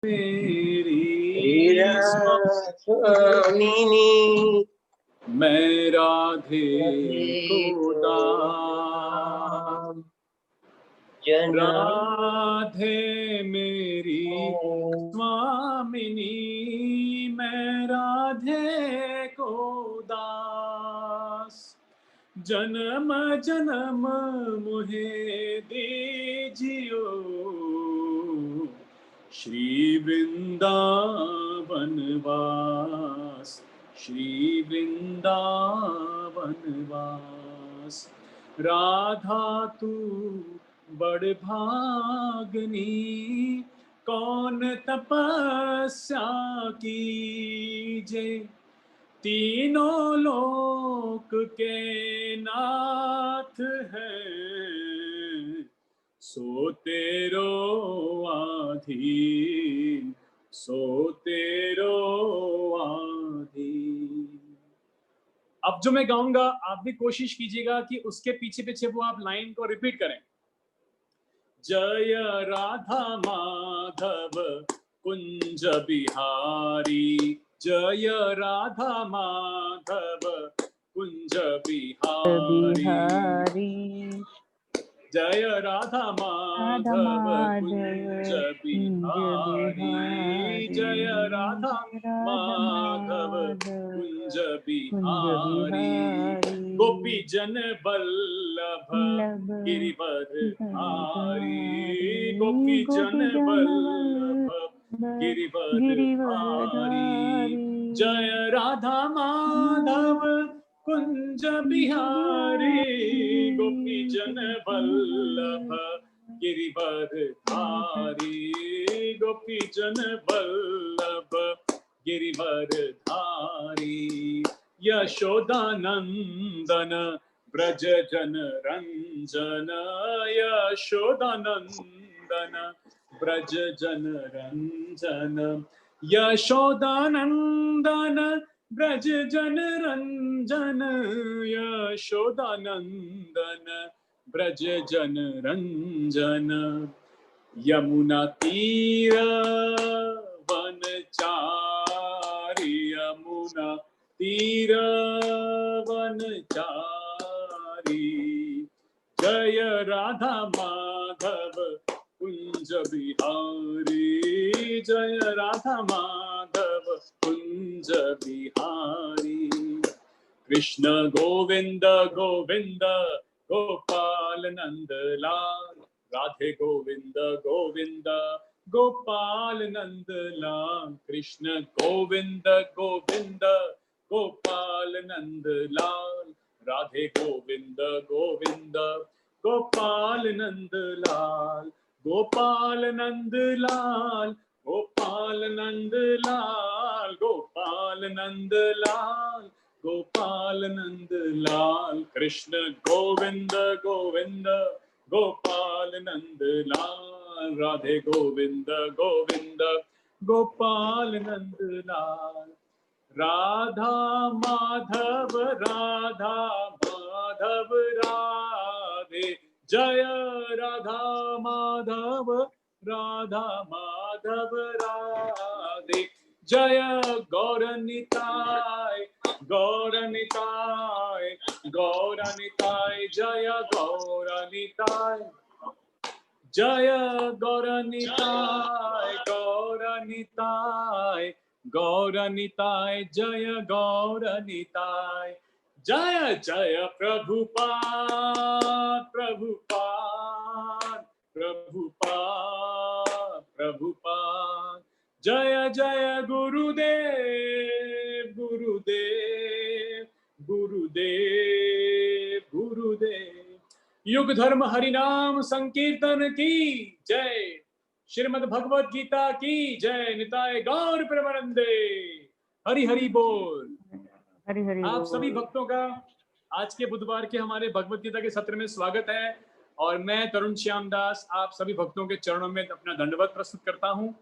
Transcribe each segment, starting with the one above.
मेरी स्वामिनी मैं राधे को दान, राधे मेरी स्वामिनी मैं राधे को दास, जन्म जन्म मुहे दीजियो श्री वृंदावन वास, श्री वृंदावन वास। राधा तू बड़ भागनी, कौन तपस्या कीजे, तीनों लोक के नाथ हैं, सो तेरो आधीन, सो तेरो आधीन। अब जो मैं गाऊंगा आप भी कोशिश कीजिएगा कि उसके पीछे पीछे वो आप लाइन को रिपीट करें। जय राधा माधव कुंज बिहारी, जय राधा माधव कुंज बिहारी, जय राधा माधव कुंज बिहारी, जय राधा माधव कुंज बिहारी, गोपी जन वल्लभ गिरिवरधारी, गोपी जन वल्लभ गिरिवरधारी, जय राधा माधव कुंज बिहारी, गोपी जन वल्लभ गिरिवरधारी, गोपी जन वल्लभ गिरिवरधारी, यशोदानंदन ब्रज जन रंजन, यशोदानंदन ब्रज जन रंजन, यशोदानंदन ब्रज जन रंजन, यशोदानंदन ब्रज जन रंजन, यमुना तीर वनचारी, यमुना तीर वनचारी, जय राधा माधव कुंज बिहारी, जय राधा माधव कुंज बिहारी, कृष्ण गोविंद गोविंद गोपाल नंद लाल, राधे गोविंद गोविंद गोपाल नंद लाल, कृष्ण गोविंद गोविंद गोपाल नंद लाल, राधे गोविंद गोविंद गोपाल नंद लाल, गोपाल नंद लाल, गोपाल नंद लाल, गोपाल नंद लाल, गोपाल नंद लाल, कृष्ण गोविंद गोविंद गोपाल नंद लाल, राधे गोविंद गोविंद गोपाल नंद लाल, राधा माधव राधा माधव राधे, जय राधा माधव राधा माधव राधे, जय गौरनिताय गौरनिताय गौरनिताय, जय गौरनिताय, जय गौरनिताय गौरनिताय गौरनिताय, जय गौरनिताय, जय जय प्रभुपाद प्रभुपाद प्रभुपाद प्रभुपाद, जय जय गुरुदेव गुरुदेव गुरुदेव गुरुदेव। युग धर्म हरिनाम संकीर्तन की जय, श्रीमद् भगवत गीता की जय, निताय गौर प्रेमानंदे, हरि हरि बोल। हरि हरि आप सभी भक्तों का आज के बुधवार के हमारे भगवत गीता के सत्र में स्वागत है, और मैं तरुण श्याम दास आप सभी भक्तों के चरणों में अपना दंडवत प्रस्तुत करता हूं।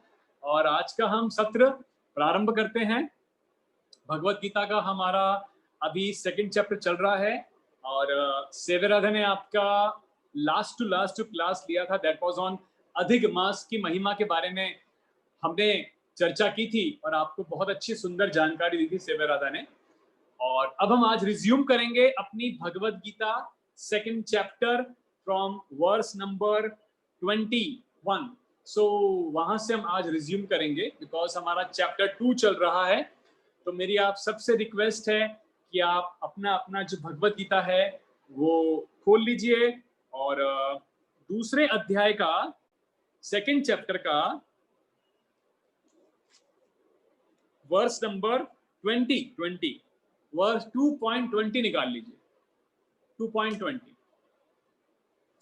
और आज का हम सत्र प्रारंभ करते हैं। भगवत गीता का हमारा अभी सेकंड चैप्टर चल रहा है, और सेव्यराधा ने आपका लास्ट टू क्लास लिया था, दैट वाज ऑन अधिक मास की महिमा के बारे में हमने चर्चा की थी और आपको बहुत अच्छी सुंदर जानकारी दी थी सेव्य राधा ने। और अब हम आज रिज्यूम करेंगे अपनी Bhagavad Gita second chapter from verse number 21। So वहां से हम आज रिज्यूम करेंगे बिकॉज हमारा चैप्टर 2 चल रहा है। तो मेरी आप सबसे रिक्वेस्ट है कि आप अपना अपना जो भगवत गीता है वो खोल लीजिए और दूसरे अध्याय का सेकंड चैप्टर का वर्स नंबर 20 वर्स 2.20 निकाल लीजिए। 2.20।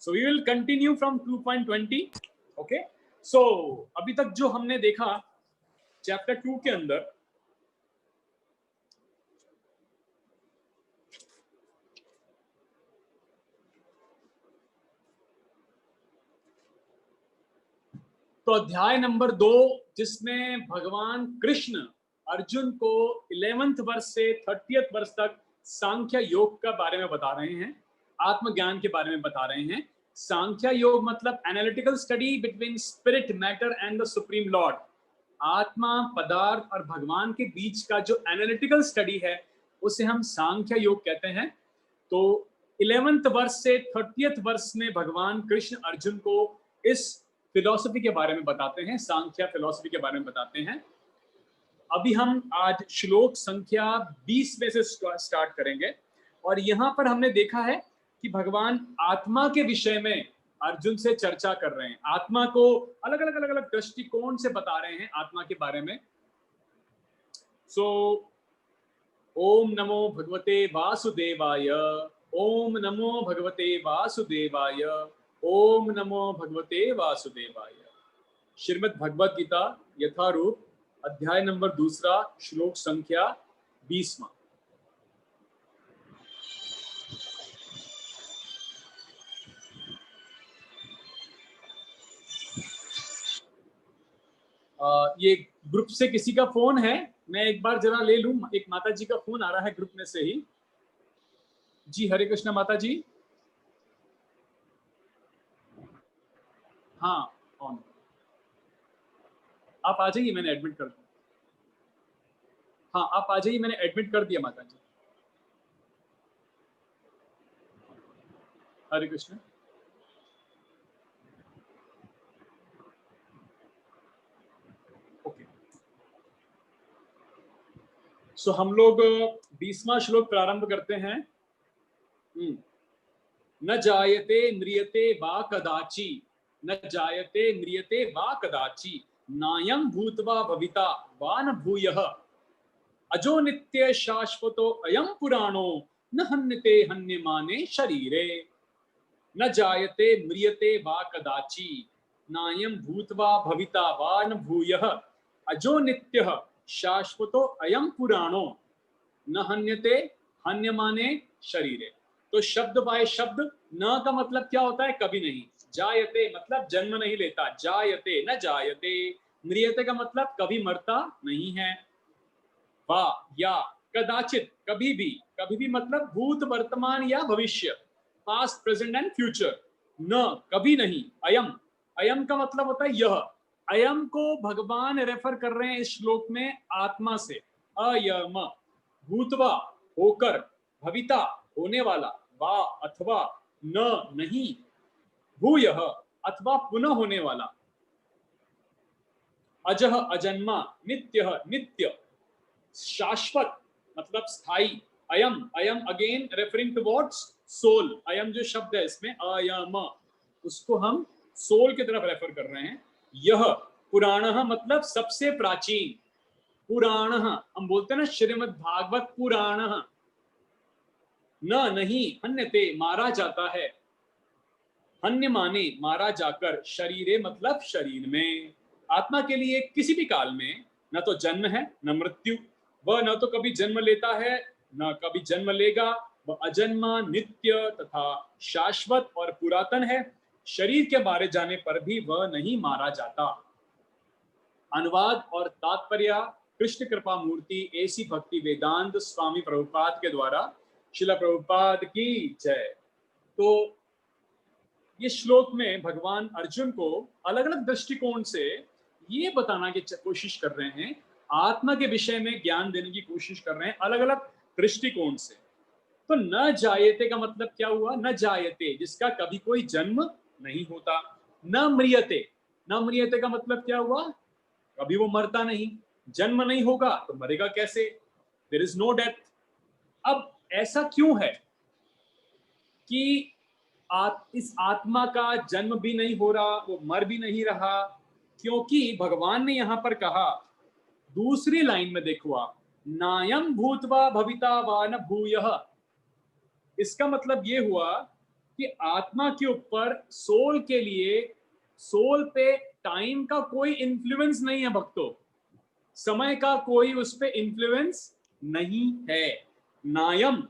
So we will continue from 2.20। Okay, so अभी तक जो हमने देखा चैप्टर 2 के अंदर, तो अध्याय नंबर 2 जिसमें भगवान कृष्ण अर्जुन को 11th वर्ष से 30th वर्ष तक सांख्य योग का बारे में बता रहे हैं, आत्मज्ञान के बारे में बता रहे हैं। सांख्य योग मतलब analytical study between spirit matter and the supreme Lord. आत्मा, पदार्थ और भगवान के बीच का जो एनालिटिकल स्टडी है उसे हम सांख्य योग कहते हैं। तो 11th वर्ष से 30th वर्ष में भगवान कृष्ण अर्जुन को इस फिलॉसफी के बारे में बताते हैं, सांख्य फिलॉसफी के बारे में बताते हैं। अभी हम आज श्लोक संख्या 20 में से स्टार्ट करेंगे और यहाँ पर हमने देखा है कि भगवान आत्मा के विषय में अर्जुन से चर्चा कर रहे हैं। आत्मा को अलग अलग दृष्टिकोण से बता रहे हैं आत्मा के बारे में। सो ओम नमो भगवते वासुदेवाय, ओम नमो भगवते वासुदेवाय, ओम नमो भगवते वासुदेवाय। श्रीमद् भगवत गीता यथारूप अध्याय नंबर 2 श्लोक संख्या 20। ये ग्रुप से किसी का फोन है, मैं एक बार जरा ले लूं। एक माता जी का फोन आ रहा है ग्रुप में से ही। जी हरे कृष्ण माता जी। हाँ ऑन, आप आ जाइए, मैंने एडमिट कर दिया। हाँ आप आ जाइए, मैंने एडमिट कर दिया माता जी। हरे कृष्ण। ओके, सो हम लोग 20वां श्लोक प्रारंभ करते हैं। न जायते म्रियते वा कदाचि, न जायते म्रियते वा कदाचि, नायं भूत्वा भविता वा न भूयः, अजो नित्य शाश्वतो अयं पुराणो न हन्यते हन्यमाने शरीरे। न जायते म्रियते वा कदाचि, नायं भूत्वा भविता वा न भूयः, अजो नित्यः शाश्वतो अयं पुराणो न हन्यते हन्यमाने शरीरे। तो शब्द बाय शब्द, न का मतलब क्या होता है? कभी नहीं। जायते मतलब जन्म नहीं लेता, जायते न जायते। म्रियते का मतलब कभी मरता नहीं है। वा या कदाचित कभी भी मतलब भूत वर्तमान या भविष्य, पास्ट प्रेजेंट एंड फ्यूचर। न कभी नहीं। अयम, अयम का मतलब होता है यह। अयम को भगवान रेफर कर रहे हैं इस श्लोक में आत्मा से। अयम भूतवा होकर, भविता होने वाला, वा अथवा, न नहीं, भूयः अथवा पुनः होने वाला, अजह अजन्मा, नित्यः नित्य, शाश्वत मतलब स्थाई। अयम, अयम again referring to what's? Soul. अयम जो शब्द है इसमें अयम, उसको हम सोल की तरफ रेफर कर रहे हैं। यह पुराणः मतलब सबसे प्राचीन। पुराणः हम बोलते हैं ना श्रीमद् भागवत पुराणः। न नहीं, हन्यते मारा जाता है, हन्य माने मारा जाकर, शरीरे मतलब शरीर में। आत्मा के लिए किसी भी काल में न तो जन्म है न मृत्यु। वह न तो कभी जन्म लेता है न कभी जन्म लेगा। वह अजन्मा, नित्य तथा शाश्वत और पुरातन है। शरीर के मारे जाने पर भी वह नहीं मारा जाता। अनुवाद और तात्पर्य कृष्ण कृपा मूर्ति एसी भक्ति वेदांत स्वामी प्रभुपाद के द्वारा। शिला प्रभुपाद की जय। तो ये श्लोक में भगवान अर्जुन को अलग अलग दृष्टिकोण से ये बताना की कोशिश कर रहे हैं, आत्मा के विषय में ज्ञान देने की कोशिश कर रहे हैं अलग अलग दृष्टिकोण से। तो न जायते का मतलब क्या हुआ? न जायते, जिसका कभी कोई जन्म नहीं होता। न म्रियते, न म्रियते का मतलब क्या हुआ? कभी वो मरता नहीं। जन्म नहीं होगा तो मरेगा कैसे? There is no death. अब ऐसा क्यों है कि इस आत्मा का जन्म भी नहीं हो रहा, वो मर भी नहीं रहा? क्योंकि भगवान ने यहां पर कहा, दूसरी लाइन में देखो आप, नायम भूतवा भविता वा न भूयः। इसका मतलब ये हुआ कि आत्मा के ऊपर, सोल के लिए, सोल पे टाइम का कोई इन्फ्लुएंस नहीं है भक्तों, समय का कोई उस पे इन्फ्लुएंस नहीं है। नायम,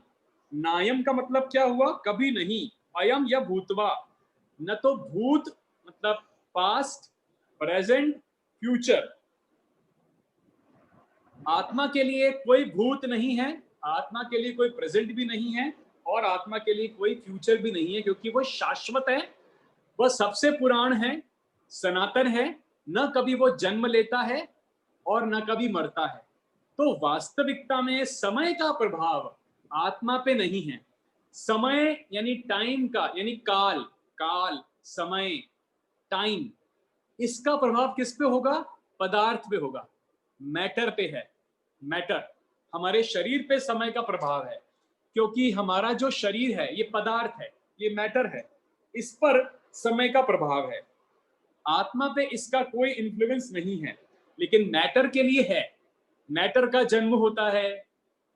नायम का मतलब क्या हुआ? कभी नहीं। अयम या भूतवा, न तो भूत मतलब पास्ट, प्रेजेंट, फ्यूचर। आत्मा के लिए कोई भूत नहीं है, आत्मा के लिए कोई प्रेजेंट भी नहीं है, और आत्मा के लिए कोई फ्यूचर भी नहीं है, क्योंकि वो शाश्वत है, वह सबसे पुराण है, सनातन है, न कभी वो जन्म लेता है और न कभी मरता है। तो वास्तविकता में समय का प्रभाव आत्मा पे नहीं है। समय यानी टाइम का, यानी काल, काल, समय, टाइम, इसका प्रभाव किस पे होगा? पदार्थ पे होगा, मैटर पे है। मैटर, हमारे शरीर पे समय का प्रभाव है, क्योंकि हमारा जो शरीर है ये पदार्थ है, ये मैटर है, इस पर समय का प्रभाव है। आत्मा पे इसका कोई इन्फ्लुएंस नहीं है, लेकिन मैटर के लिए है। मैटर का जन्म होता है,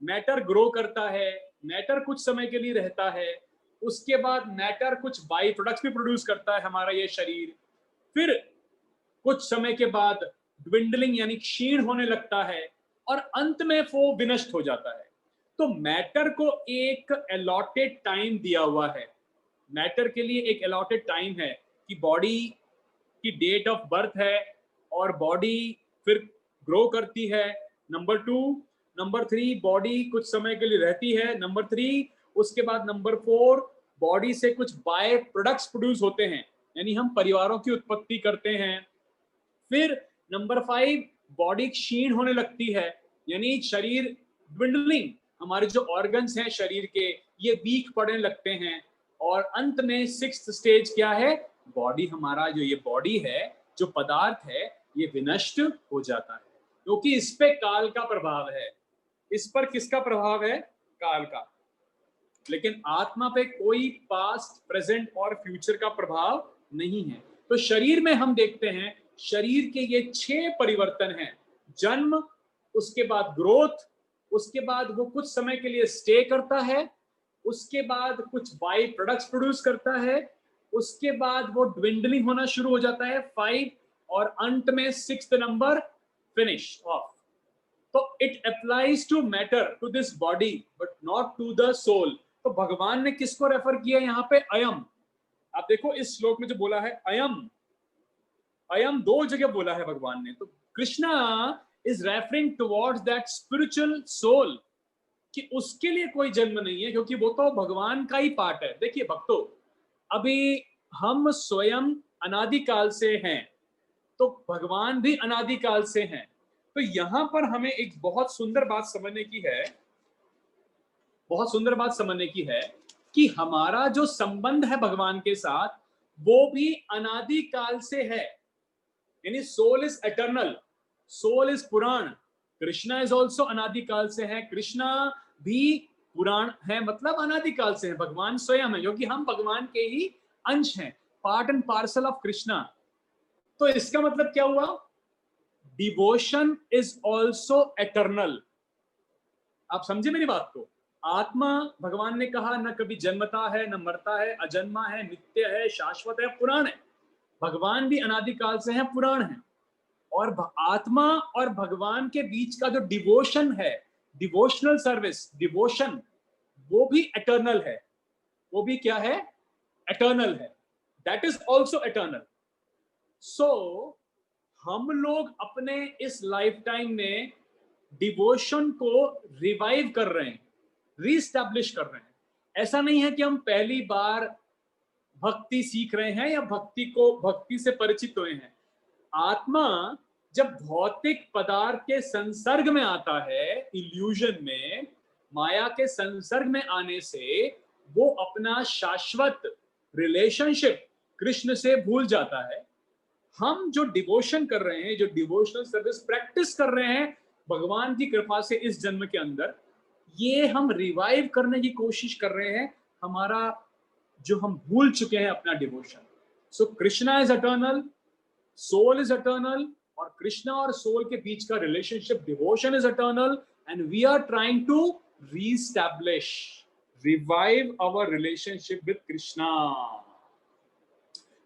मैटर ग्रो करता है, मैटर कुछ समय के लिए रहता है, उसके बाद मैटर कुछ बाई प्रोडक्ट्स भी प्रोड्यूस करता है हमारा ये शरीर, फिर कुछ समय के बाद ड्विंडलिंग यानी क्षीण होने लगता है, और अंत में वो विनष्ट हो जाता है। तो मैटर को एक अलॉटेड टाइम दिया हुआ है, मैटर के लिए एक अलॉटेड टाइम है कि बॉडी की डेट ऑफ बर्थ है, और बॉडी फिर ग्रो करती है, नंबर 2। नंबर 3, बॉडी कुछ समय के लिए रहती है, नंबर 3। उसके बाद नंबर 4, बॉडी से कुछ बाय प्रोडक्ट्स प्रोड्यूस होते हैं, यानी हम परिवारों की उत्पत्ति करते हैं। फिर नंबर 5, बॉडी क्षीण होने लगती है, यानी शरीर ड्विंडलिंग, हमारे जो ऑर्गन्स हैं शरीर के ये वीक पड़ने लगते हैं, और अंत में 6th स्टेज क्या है? बॉडी, हमारा जो ये बॉडी है, जो पदार्थ है, ये विनष्ट हो जाता है, क्योंकि इस पे काल का प्रभाव है। इस पर किसका प्रभाव है? काल का। लेकिन आत्मा पे कोई पास्ट, प्रेजेंट और फ्यूचर का प्रभाव नहीं है। तो शरीर में हम देखते हैं, शरीर के ये 6 परिवर्तन हैं। जन्म, उसके बाद ग्रोथ, उसके बाद वो कुछ समय के लिए स्टे करता है, उसके बाद कुछ बाई प्रोडक्ट्स प्रोड्यूस करता है, उसके बाद वो ड्विंडलिंग होना शुरू हो जाता है 5, और अंत में 6th नंबर, फिनिश ऑफ। तो it applies to matter, to this body, but not to the soul. तो भगवान ने किसको रेफर किया यहाँ पे? अयम। आप देखो इस श्लोक में जो बोला है अयम, अयम 2 जगह बोला है भगवान ने। तो Krishna is referring towards that spiritual soul, कि उसके लिए कोई जन्म नहीं है, क्योंकि वो तो भगवान का ही पार्ट है। देखिए भक्तों, अभी हम स्वयं अनादिकाल से हैं, तो भगवान भी अनादिकाल से हैं। तो यहां पर हमें एक बहुत सुंदर बात समझने की है, बहुत सुंदर बात समझने की है, कि हमारा जो संबंध है भगवान के साथ, वो भी अनादिकाल से है। यानी soul is eternal, soul is पुराण। कृष्णा इज ऑल्सो अनादिकाल से है, कृष्णा भी पुराण है, मतलब अनादिकाल से है। भगवान स्वयं है, क्योंकि हम भगवान के ही अंश हैं, part and parcel of Krishna. तो इसका मतलब क्या हुआ? Devotion is also eternal. आप समझे मेरी बात को? आत्मा, भगवान ने कहा, न कभी जन्मता है, न मरता है, अजन्मा है, नित्य है, शाश्वत है, पुराण है। भगवान भी अनादिकाल से है, पुराण है। और आत्मा और भगवान के बीच का जो डिवोशन है, डिवोशनल सर्विस, डिवोशन, वो भी एटर्नल है। वो भी क्या है? एटर्नल है। That is also eternal. So हम लोग अपने इस लाइफ टाइम में डिवोशन को रिवाइव कर रहे हैं, रीस्टैब्लिश कर रहे हैं। ऐसा नहीं है कि हम पहली बार भक्ति सीख रहे हैं या भक्ति से परिचित हुए हैं। आत्मा जब भौतिक पदार्थ के संसर्ग में आता है, इल्यूजन में, माया के संसर्ग में आने से वो अपना शाश्वत रिलेशनशिप कृष्ण से भूल जाता है। हम जो डिवोशन कर रहे हैं, जो डिवोशनल सर्विस प्रैक्टिस कर रहे हैं भगवान की कृपा से इस जन्म के अंदर, ये हम रिवाइव करने की कोशिश कर रहे हैं हमारा जो हम भूल चुके हैं अपना devotion. So Krishna is eternal, soul is eternal, और कृष्णा और सोल के बीच का relationship devotion is eternal, and we are trying to reestablish, revive our relationship with Krishna,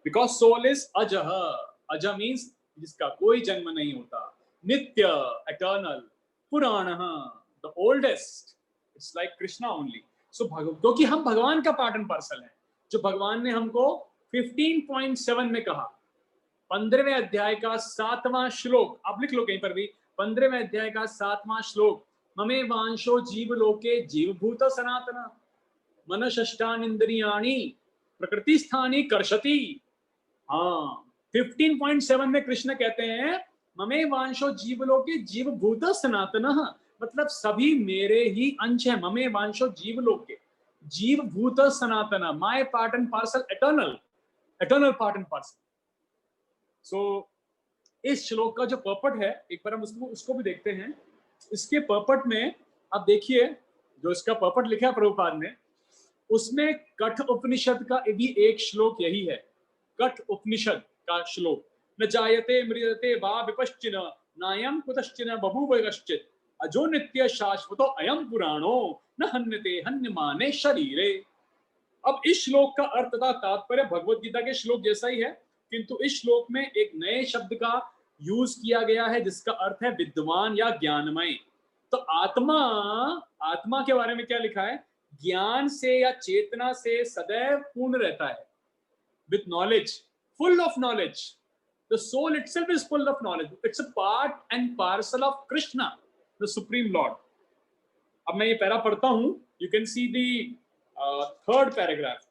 because soul is अजह। अज मीन्स जिसका कोई जन्म नहीं होता, नित्य, एटर्नल, पुराण, the oldest, it's like Krishna only. So क्योंकि हम भगवान का पार्ट एंड पार्सल है, जो भगवान ने हमको 15.7 में कहा, 15वें अध्याय का 7वां श्लोक, आप लिख लो कहीं पर भी, 15वें अध्याय का 7वां श्लोक, ममे वांशो जीव लोके जीवभूत सनातना मनषष्ठानींद्रियाणि प्रकृति स्थानी कर्षति। हाँ, 15.7 में कृष्ण कहते हैं ममे वांशो जीवलोके जीवभूत सनातनः, मतलब सभी मेरे ही अंश है। ममे वांशो जीवलोके जीवभूत सनातन, my part and parcel, eternal, eternal part and parcel. So इस श्लोक का जो पर्पट है, एक बार हम उसको भी देखते हैं। इसके पर्पट में आप देखिए, जो इसका पर्पट लिखा है प्रभुपाद ने, उसमें कठ उपनिषद का भी एक श्लोक यही है। कठ उपनिषद का श्लोक, न जायते मृत्यते वा विपश्चिन नायम कुतश्चिन बभूव कश्चित् अजो नित्य शाश्वतो अयम पुराणो न हन्यते हन्यमाने शरीरे। अब इस श्लोक का अर्थ तथा तात्पर्य भगवत गीता के श्लोक जैसा ही है, किंतु इस श्लोक में एक नए शब्द का यूज किया गया है जिसका अर्थ है विद्वान या ज्ञानमय। तो आत्मा, आत्मा के बारे में क्या लिखा है? ज्ञान से या चेतना से सदैव पूर्ण रहता है, with knowledge, full of knowledge. The soul itself is full of knowledge. It's a part and parcel of Krishna, the Supreme Lord. अब मैं ये पैरा पढ़ता हूं, you can see the third paragraph.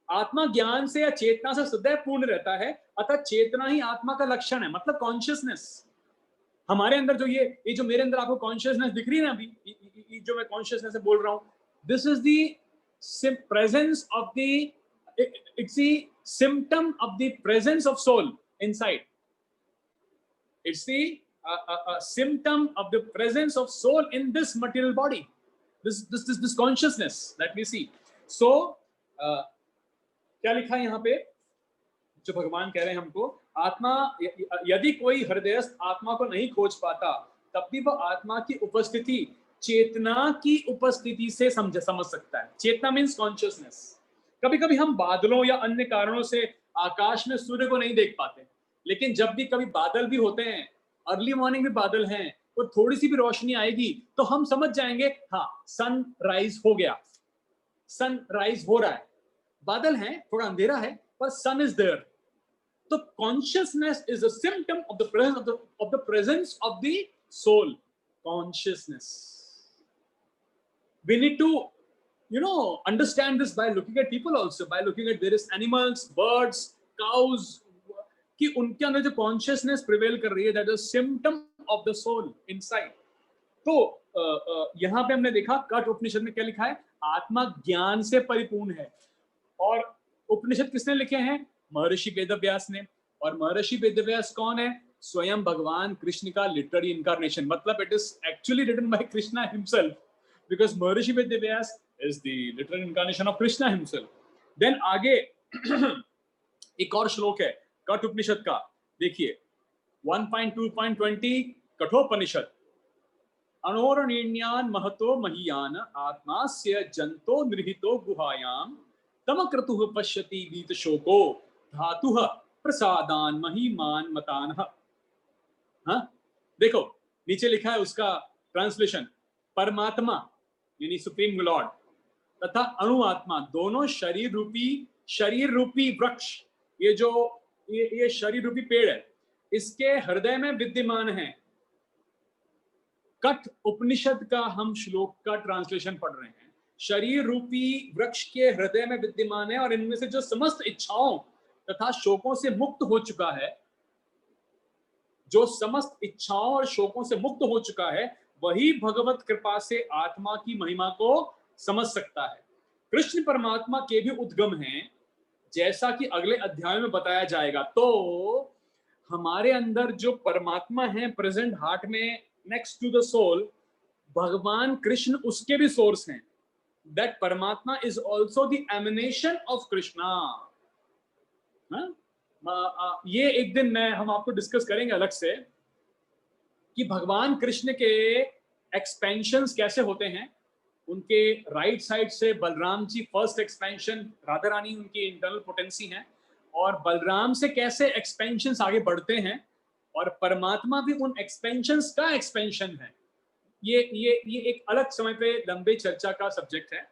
आत्मा ज्ञान से या चेतना से सदैव पूर्ण रहता है, अतः चेतना ही आत्मा का लक्षण है, मतलब कॉन्शियसनेस। हमारे अंदर जो ये जो मेरे अंदर आपको कॉन्शियसनेस दिख रही है ना अभी, जो मैं कॉन्शियसनेस से बोल रहा हूं, this is the presence of the, it's the symptom of the presence of soul inside. It's the symptom of the presence of soul in this material body, this consciousness that we see. So क्या लिखा है यहाँ पे, जो भगवान कह रहे हैं हमको, आत्मा, यदि कोई हृदयस्थ आत्मा को नहीं खोज पाता, तब भी वह आत्मा की उपस्थिति चेतना की उपस्थिति से समझ सकता है। चेतना मीन्स कॉन्शियसनेस। कभी कभी हम बादलों या अन्य कारणों से आकाश में सूर्य को नहीं देख पाते, लेकिन जब भी कभी बादल भी होते हैं, अर्ली मॉर्निंग में बादल हैं, और थोड़ी सी भी रोशनी आएगी तो हम समझ जाएंगे हाँ सन राइज हो गया, सन राइज हो रहा है। बादल हैं, थोड़ा अंधेरा है, पर सन इज देयर। तो consciousness is a symptom of the presence of the soul, consciousness. We need to understand this by looking at people also, by looking at various animals, birds, cows, कि उनके अंदर जो consciousness prevail कर रही है, that is symptom of the soul inside. तो यहाँ पे हमने देखा कठ उपनिषद में क्या लिखा है, आत्मा ज्ञान से परिपूर्ण है। और उपनिषद किसने लिखे हैं? महर्षि वेदव्यास ने। और महर्षि वेदव्यास कौन है? स्वयं भगवान कृष्ण का लिटरेरी इनकारनेशन, मतलब it is actually written by Krishna himself, because Maharishi Vedyvyas is the literal incarnation of Krishna himself. Then आगे एक और श्लोक है कठ उपनिषद का, देखिए 1.2.20 कठोपनिषद, अनोरणीण्यान महतो महीयान आत्मास्य जंतो निहितो गुहायाम तमक्रतुः पश्यति वीत शोको धातुः प्रसादान महीमान मतानः। हाँ, देखो नीचे लिखा है उसका ट्रांसलेशन, परमात्मा यानी सुप्रीम लॉर्ड तथा अणु आत्मा दोनों शरीर रूपी वृक्ष, ये जो ये शरीर रूपी पेड़ है, इसके हृदय में विद्यमान है। कठ उपनिषद का हम श्लोक का ट्रांसलेशन पढ़ रहे हैं। शरीर रूपी वृक्ष के हृदय में विद्यमान है, और इनमें से जो समस्त इच्छाओं तथा शोकों से मुक्त हो चुका है, जो समस्त इच्छाओं और शोकों से मुक्त हो चुका है वही भगवत कृपा से आत्मा की महिमा को समझ सकता है। कृष्ण परमात्मा के भी उद्गम हैं, जैसा कि अगले अध्याय में बताया जाएगा। तो हमारे अंदर जो परमात्मा है प्रेजेंट हार्ट में नेक्स्ट टू द सोल, भगवान कृष्ण उसके भी सोर्स हैं। दैट परमात्मा is also the emanation of Krishna. ये एक दिन हम आपको डिस्कस करेंगे अलग से कि भगवान कृष्ण के एक्सपेंशंस कैसे होते हैं। उनके राइट साइड से बलराम जी फर्स्ट एक्सपेंशन, राधा रानी उनकी इंटरनल पोटेंसी है, और बलराम से कैसे एक्सपेंशंस आगे बढ़ते हैं, और परमात्मा भी उन एक्सपेंशंस का एक्सपेंशन है। ये एक अलग समय पे लंबे चर्चा का सब्जेक्ट है।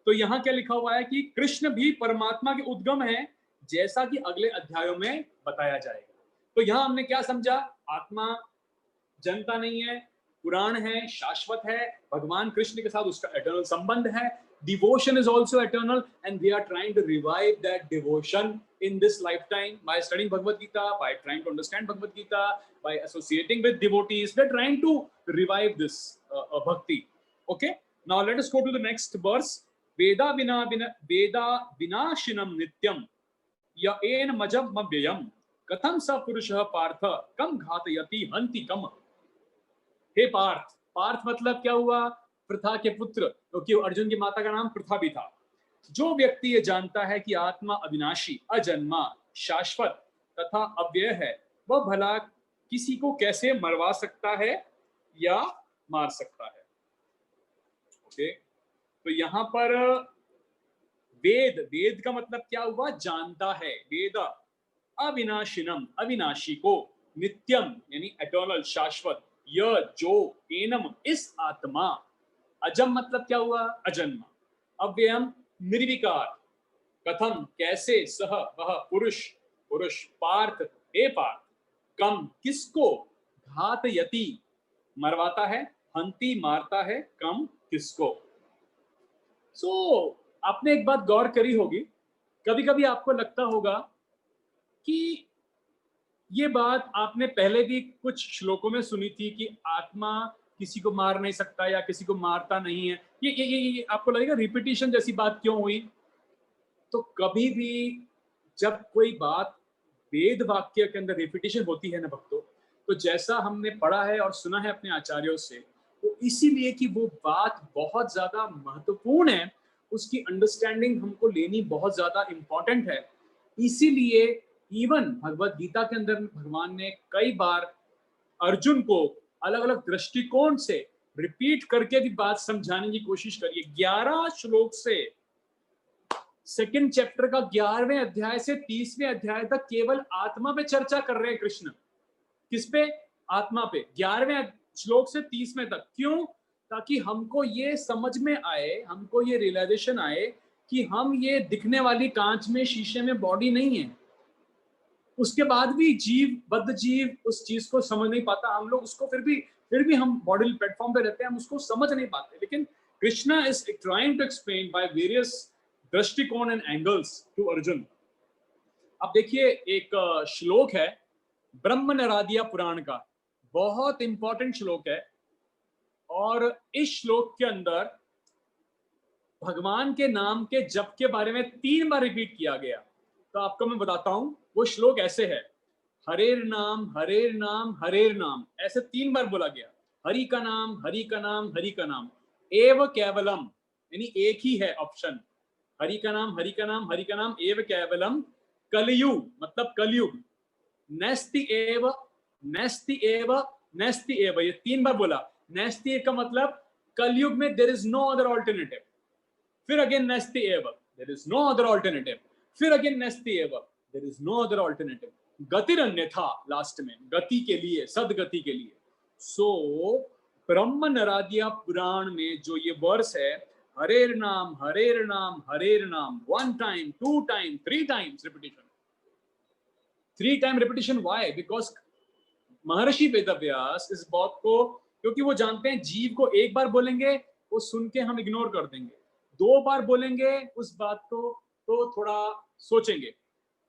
तो यहाँ क्या लिखा हुआ है कि कृष्ण भी परमात्मा के उद्गम है, जैसा कि अगले अध्यायों में बताया जाएगा। तो यहाँ हमने क्या समझा? आत्मा जनता नहीं है, पुराण है, शाश्वत है, भगवान कृष्ण के साथ उसका एटर्नल संबंध है। Devotion is also eternal and we are trying to revive that devotion in this lifetime by studying Bhagavad Gita, by trying to understand Bhagavad Gita, by associating with devotees. We're trying to revive this bhakti. Okay, now let us go to the next verse. Veda vinashinam nityam ya en majam mavyam katham sa purushah partha kam ghatayati hanti kam. हे पार्थ, पार्थ मतलब क्या हुआ? प्रथा के पुत्र, क्योंकि अर्जुन की माता का नाम प्रथा भी था। जो व्यक्ति ये जानता है कि आत्मा अविनाशी, अजन्मा, शाश्वत तथा अव्यय है, वह भला किसी को कैसे मरवा सकता है या मार सकता है। ओके, तो यहां पर वेद, वेद का मतलब क्या हुआ? जानता है। वेद अविनाशिनम, अविनाशी को, नित्यम यानी एटर्नल, शाश्वत, यह जो, एनम इस आत्मा, अजम मतलब क्या हुआ? अजन्मा, अव्ययम निर्विकार, कथम कैसे, सह वह, पुरुष पुरुष, पार्थ हे पार्थ, कम किसको, घातयति मरवाता है, हंति मारता है, कम किसको। आपने एक बात गौर करी होगी, कभी कभी आपको लगता होगा कि ये बात आपने पहले भी कुछ श्लोकों में सुनी थी कि आत्मा किसी को मार नहीं सकता या किसी को मारता नहीं है। ये आपको लगेगा रिपीटिशन जैसी बात क्यों हुई? तो कभी भी जब कोई बात वेद वाक्य के अंदर रिपीटिशन होती है ना भक्तों, तो जैसा हमने पढ़ा है और सुना है अपने आचार्यों से, तो इसीलिए कि वो बात बहुत ज्यादा महत्वपूर्ण है, उसकी अंडरस्टैंडिंग हमको लेनी बहुत ज्यादा इंपॉर्टेंट है। इसीलिए इवन भगवत गीता के अंदर भगवान ने कई बार अर्जुन को अलग अलग दृष्टिकोण से रिपीट करके भी बात समझाने की कोशिश करी है। 11 श्लोक से सेकंड चैप्टर का 11वें अध्याय से 30वें अध्याय तक केवल आत्मा पे चर्चा कर रहे हैं कृष्ण। किस पे? आत्मा पे। 11वें श्लोक से 30वें तक। क्यों? ताकि हमको ये समझ में आए, हमको ये रियलाइजेशन आए कि हम ये दिखने वाली कांच में, शीशे में बॉडी नहीं है। उसके बाद भी जीव, बद्ध जीव उस चीज को समझ नहीं पाता। हम लोग उसको फिर भी हम बॉडी प्लेटफॉर्म पे रहते हैं, हम उसको समझ नहीं पाते। लेकिन Krishna is trying to explain by various दृष्टिकोण एंड एंगल्स टू अर्जुन। अब देखिए, एक श्लोक है ब्रह्म नरादिया पुराण का, बहुत इंपॉर्टेंट श्लोक है, और इस श्लोक के अंदर भगवान के नाम के जप के बारे में 3 बार रिपीट किया गया। तो आपको मैं बताता हूं, वो श्लोक ऐसे है, हरेर नाम हरेर नाम हरेर नाम, ऐसे 3 बार बोला गया। हरि का नाम हरि का नाम हरि का नाम, एव केवलम यानी एक ही है ऑप्शन, हरि का नाम हरि का नाम हरि का नाम, एव केवलम, कलयुग मतलब कलयुग, नस्ति एव नस्ति एव नस्ति एव, ये 3 बार बोला। नस्ति का मतलब कलयुग में there is no other alternative, फिर अगेन नस्ति एव, there is no other alternative, फिर अगेन नस्ति एव, there is no other alternative, गतिरन्यथा लास्ट में, गति के लिए, सदगति के लिए। सो ब्रह्म नरादिया पुराण में जो ये वर्स है, हरेर नाम हरेर नाम हरेर नाम, 1 time 2 time 3 times repetition, 3 time repetition. Why? Because महर्षि वेदव्यास इस बात को, क्योंकि वो जानते हैं जीव को एक बार बोलेंगे वो सुन के हम इग्नोर कर देंगे, 2 बार बोलेंगे उस बात को तो थोड़ा सोचेंगे,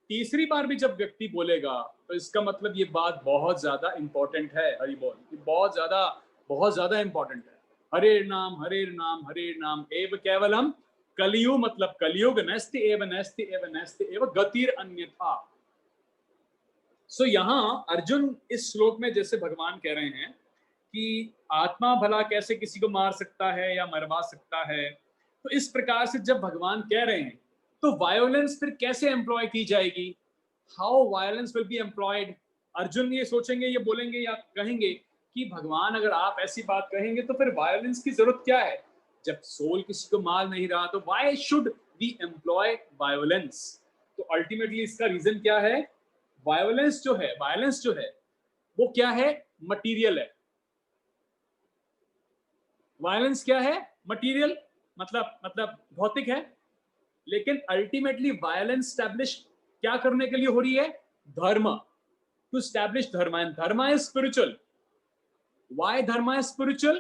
तीसरी बार भी जब व्यक्ति बोलेगा तो इसका मतलब ये बात बहुत ज्यादा इंपॉर्टेंट है। हरि बोल, ये बहुत ज्यादा इंपॉर्टेंट है। हरे नाम एव केवलम कलियुग, मतलब कलियुग नस्ति एव गतिर अन्यथा। सो यहाँ अर्जुन इस श्लोक में जैसे भगवान कह रहे हैं कि आत्मा भला कैसे किसी को मार सकता है या मरवा सकता है, तो इस प्रकार से जब भगवान कह रहे हैं तो वायोलेंस फिर कैसे एम्प्लॉय की जाएगी, how violence will be employed. Arjun ये सोचेंगे, ये बोलेंगे या कहेंगे कि भगवान अगर आप ऐसी बात कहेंगे तो फिर वायोलेंस की जरूरत क्या है, जब सोल किसी को मार नहीं रहा तो why should we employ violence. तो अल्टीमेटली इसका रीजन क्या है, वायोलेंस जो है वो क्या है, मटीरियल है। वायलेंस क्या है, मटीरियल, मतलब भौतिक है। लेकिन अल्टीमेटली वायलेंस स्टैब्लिश क्या करने के लिए हो रही है, धर्म, टू स्टैब्लिश धर्म, एंड धर्म इज स्पिरिचुअल। व्हाई धर्म इज स्पिरिचुअल,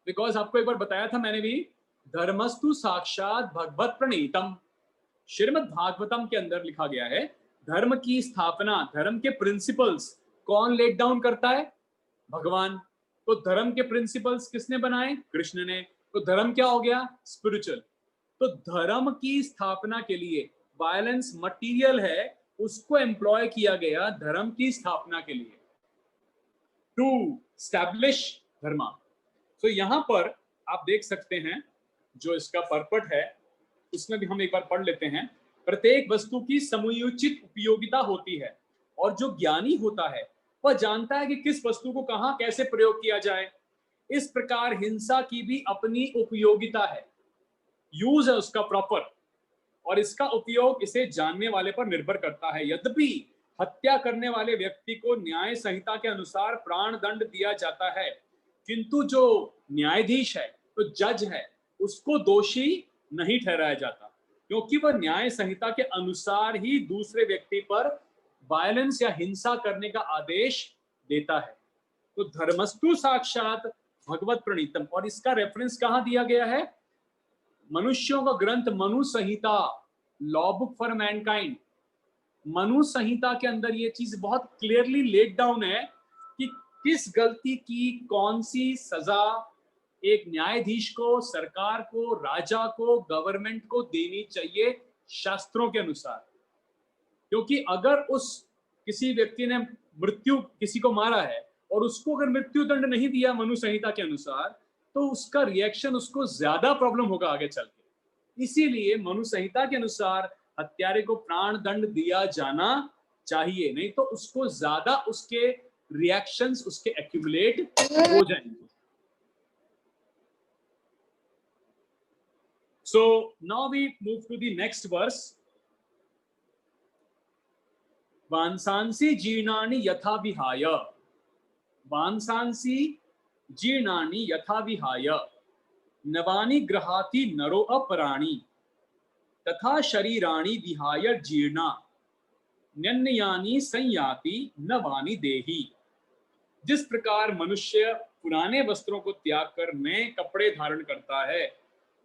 बिकॉज आपको एक बार बताया था मैंने भी, धर्मस्तु साक्षात भगवत प्रणीतम। श्रीमद् भागवतम के अंदर लिखा गया है धर्म की स्थापना, धर्म के प्रिंसिपल्स कौन लेट डाउन करता है, भगवान। तो धर्म के प्रिंसिपल्स किसने बनाए, कृष्ण ने। तो धर्म क्या हो गया, स्पिरिचुअल। तो धर्म की स्थापना के लिए वायलेंस मटीरियल है, उसको एम्प्लॉय किया गया धर्म की स्थापना के लिए, टू स्टैब्लिश धर्म। तो यहां पर आप देख सकते हैं जो इसका परपट है उसमें भी हम एक बार पढ़ लेते हैं। प्रत्येक वस्तु की समुचित उपयोगिता होती है और जो ज्ञानी होता है वह जानता है कि किस वस्तु को कहां कैसे प्रयोग किया जाए। इस प्रकार हिंसा की भी अपनी उपयोगिता है, यूज है उसका प्रॉपर, और इसका उपयोग इसे जानने वाले पर निर्भर करता है। यद्यपि हत्या करने वाले व्यक्ति को न्याय संहिता के अनुसार प्राण दंड दिया जाता है, किंतु जो न्यायाधीश है, तो जज है, उसको दोषी नहीं ठहराया जाता, क्योंकि वह न्याय संहिता के अनुसार ही दूसरे व्यक्ति पर वायलेंस या हिंसा करने का आदेश देता है। तो धर्मस्तु साक्षात भगवत प्रणीतम, और इसका रेफरेंस कहां दिया गया है, मनुष्यों का ग्रंथ Manu Samhita, law book for mankind. Manu Samhita के अंदर ये चीज बहुत क्लियरली लेट डाउन है कि किस गलती की कौन सी सजा एक न्यायाधीश को, सरकार को, राजा को, गवर्नमेंट को देनी चाहिए शास्त्रों के अनुसार। क्योंकि अगर उस किसी व्यक्ति ने किसी को मारा है और उसको अगर मृत्यु दंड नहीं दिया मनु संहिता के अनुसार, तो उसका रिएक्शन, उसको ज्यादा प्रॉब्लम होगा आगे चल के। इसीलिए मनु संहिता के अनुसार हत्यारे को प्राण दंड दिया जाना चाहिए, नहीं तो उसको ज्यादा उसके रिएक्शंस उसके एक्यूमुलेट हो जाएंगे। So now we move to the next verse. वांसांसी जीर्णानि यथा विहाय, वांसांसी जीर्णानि यथा विहाय नवानि गृहाति नरो अपराणि तथा शरीराणि विहाय जीर्णा न्यन्यानि संयाति नवानि देहि। जिस प्रकार मनुष्य पुराने वस्त्रों को त्याग कर नए कपड़े धारण करता है,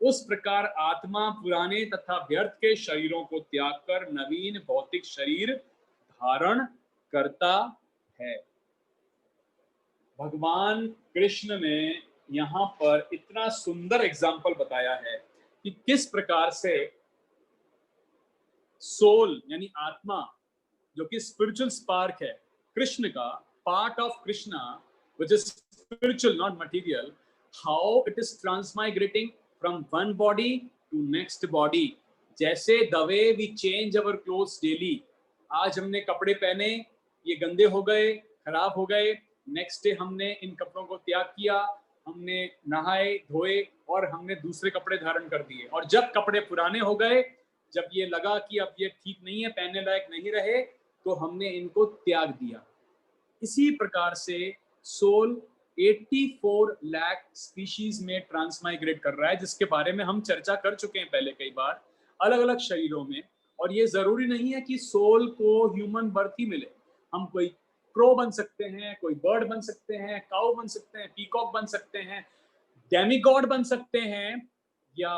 उस प्रकार आत्मा पुराने तथा व्यर्थ के शरीरों को त्याग कर नवीन भौतिक शरीर धारण करता है। भगवान कृष्ण ने यहाँ पर इतना सुंदर एग्जाम्पल बताया है कि किस प्रकार से सोल यानी आत्मा, जो कि स्पिरिचुअल स्पार्क है कृष्ण का, part of Krishna which is spiritual not material, how it is transmigrating from one body to next body. जैसे the way we change our clothes daily, आज हमने कपड़े पहने, ये गंदे हो गए, खराब हो गए, नेक्स्ट डे हमने इन कपड़ों को त्याग किया, हमने नहाए धोए और हमने दूसरे कपड़े धारण कर दिए, और जब कपड़े पुराने हो गए, जब ये लगा कि अब ये ठीक नहीं है, पहनने लायक नहीं रहे, तो हमने इनको त्याग दिया। इसी प्रकार से सोल 84 लाख स्पीशीज में ट्रांसमाइग्रेट कर रहा है, जिसके बारे में हम चर्चा कर चुके हैं पहले कई बार अलग अलग शरीरों में। और ये जरूरी नहीं है कि सोल को ह्यूमन बर्थ ही मिले, हम कोई क्रो बन सकते हैं, कोई बर्ड बन सकते हैं, काउ बन सकते हैं, पीकॉक बन सकते हैं, डेमीगॉड बन सकते हैं, या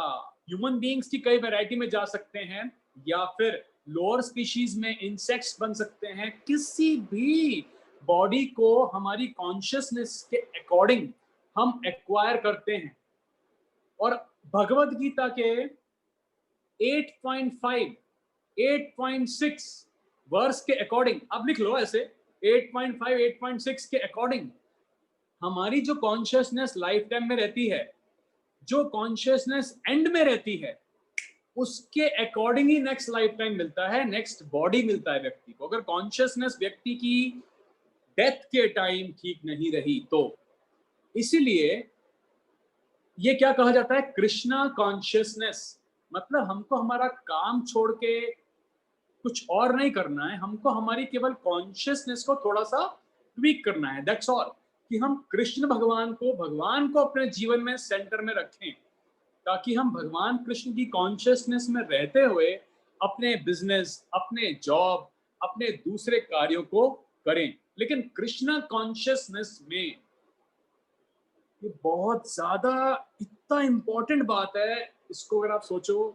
ह्यूमन बीइंग्स की कई वैरायटी में जा सकते हैं, या फिर लोअर स्पीशीज में इंसेक्ट्स बन सकते हैं, किसी भी बॉडी को हमारी कॉन्शियसनेस के अकॉर्डिंग हम एक्वायर करते हैं। और भगवत गीता के 8.5 8.6 वर्स के अकॉर्डिंग, अब लिख लो ऐसे, 8.5 8.6 के अकॉर्डिंग हमारी जो कॉन्शियसनेस लाइफ टाइम में रहती है, जो कॉन्शियसनेस एंड में रहती है, उसके अकॉर्डिंग ही नेक्स्ट लाइफ टाइम मिलता है, नेक्स्ट बॉडी मिलता है व्यक्ति को। अगर कॉन्शियसनेस व्यक्ति की डेथ के टाइम ठीक नहीं रही तो, इसीलिए ये क्या कहा जाता है, कृष्णा कॉन्शियसनेस। मतलब हमको हमारा काम छोड़ के कुछ और नहीं करना है, हमको हमारी केवल कॉन्शियसनेस को थोड़ा सा ट्वीक करना है, दैट्स ऑल। कि हम कृष्ण भगवान को अपने जीवन में सेंटर में रखें, ताकि हम भगवान कृष्ण की कॉन्शियसनेस में रहते हुए अपने बिजनेस, अपने जॉब, अपने दूसरे कार्यों को करें। लेकिन कृष्णा कॉन्शियसनेस में ये बहुत ज्यादा इतना इंपॉर्टेंट बात है, इसको अगर आप सोचो,